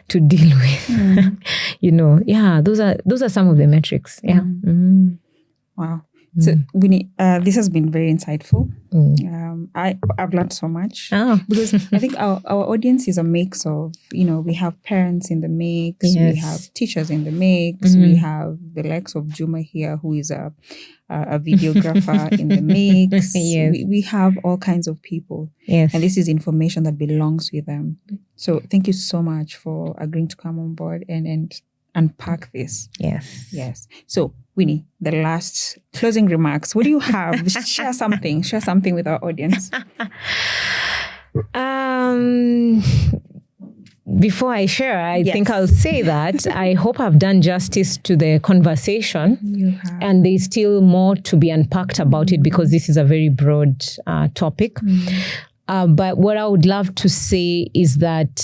to deal with. Those are some of the metrics. Wow. So Winnie, this has been very insightful. I've learned so much because I think our audience is a mix of, we have parents in the mix, we have teachers in the mix, we have the likes of Juma here, who is a videographer in the mix. We have all kinds of people. And this is information that belongs with them. So thank you so much for agreeing to come on board and unpack this. Yes. So, Winnie, the last closing remarks. What do you have? Share something with our audience. Before I share, I think I'll say that I hope I've done justice to the conversation. You have. And there's still more to be unpacked about it because this is a very broad topic. But what I would love to say is that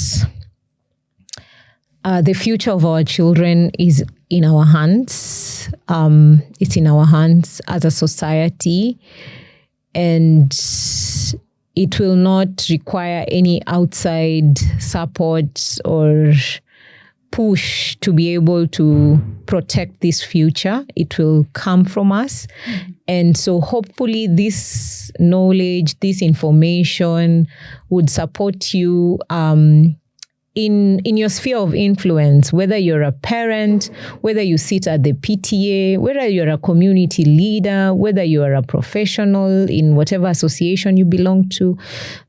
the future of our children is in our hands. It's in our hands as a society. And it will not require any outside support or push to be able to protect this future. It will come from us. And so hopefully this knowledge, this information would support you in your sphere of influence, whether you're a parent, whether you sit at the PTA, whether you're a community leader, whether you are a professional in whatever association you belong to,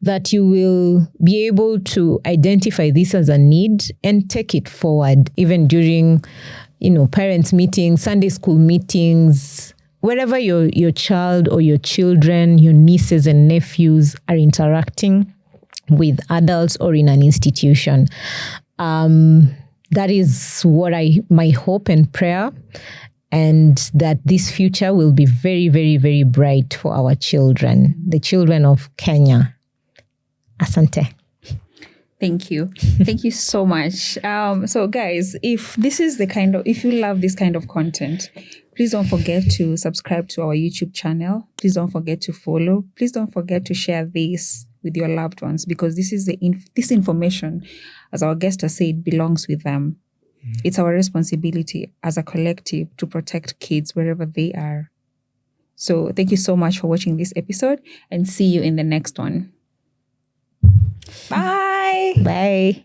that you will be able to identify this as a need and take it forward, even during, parents' meetings, Sunday school meetings, wherever your child or your children, your nieces and nephews are interacting with adults or in an institution. That is what my hope and prayer, and that this future will be very, very, very bright for our children, the children of Kenya. Asante. Thank you. Thank you so much. So guys, if you love this kind of content, please don't forget to subscribe to our YouTube channel. Please don't forget to follow. Please don't forget to share this with your loved ones, because this is this information, as our guest has said, belongs with them. It's our responsibility as a collective to protect kids wherever they are. So thank you so much for watching this episode, and see you in the next one. Bye. Bye.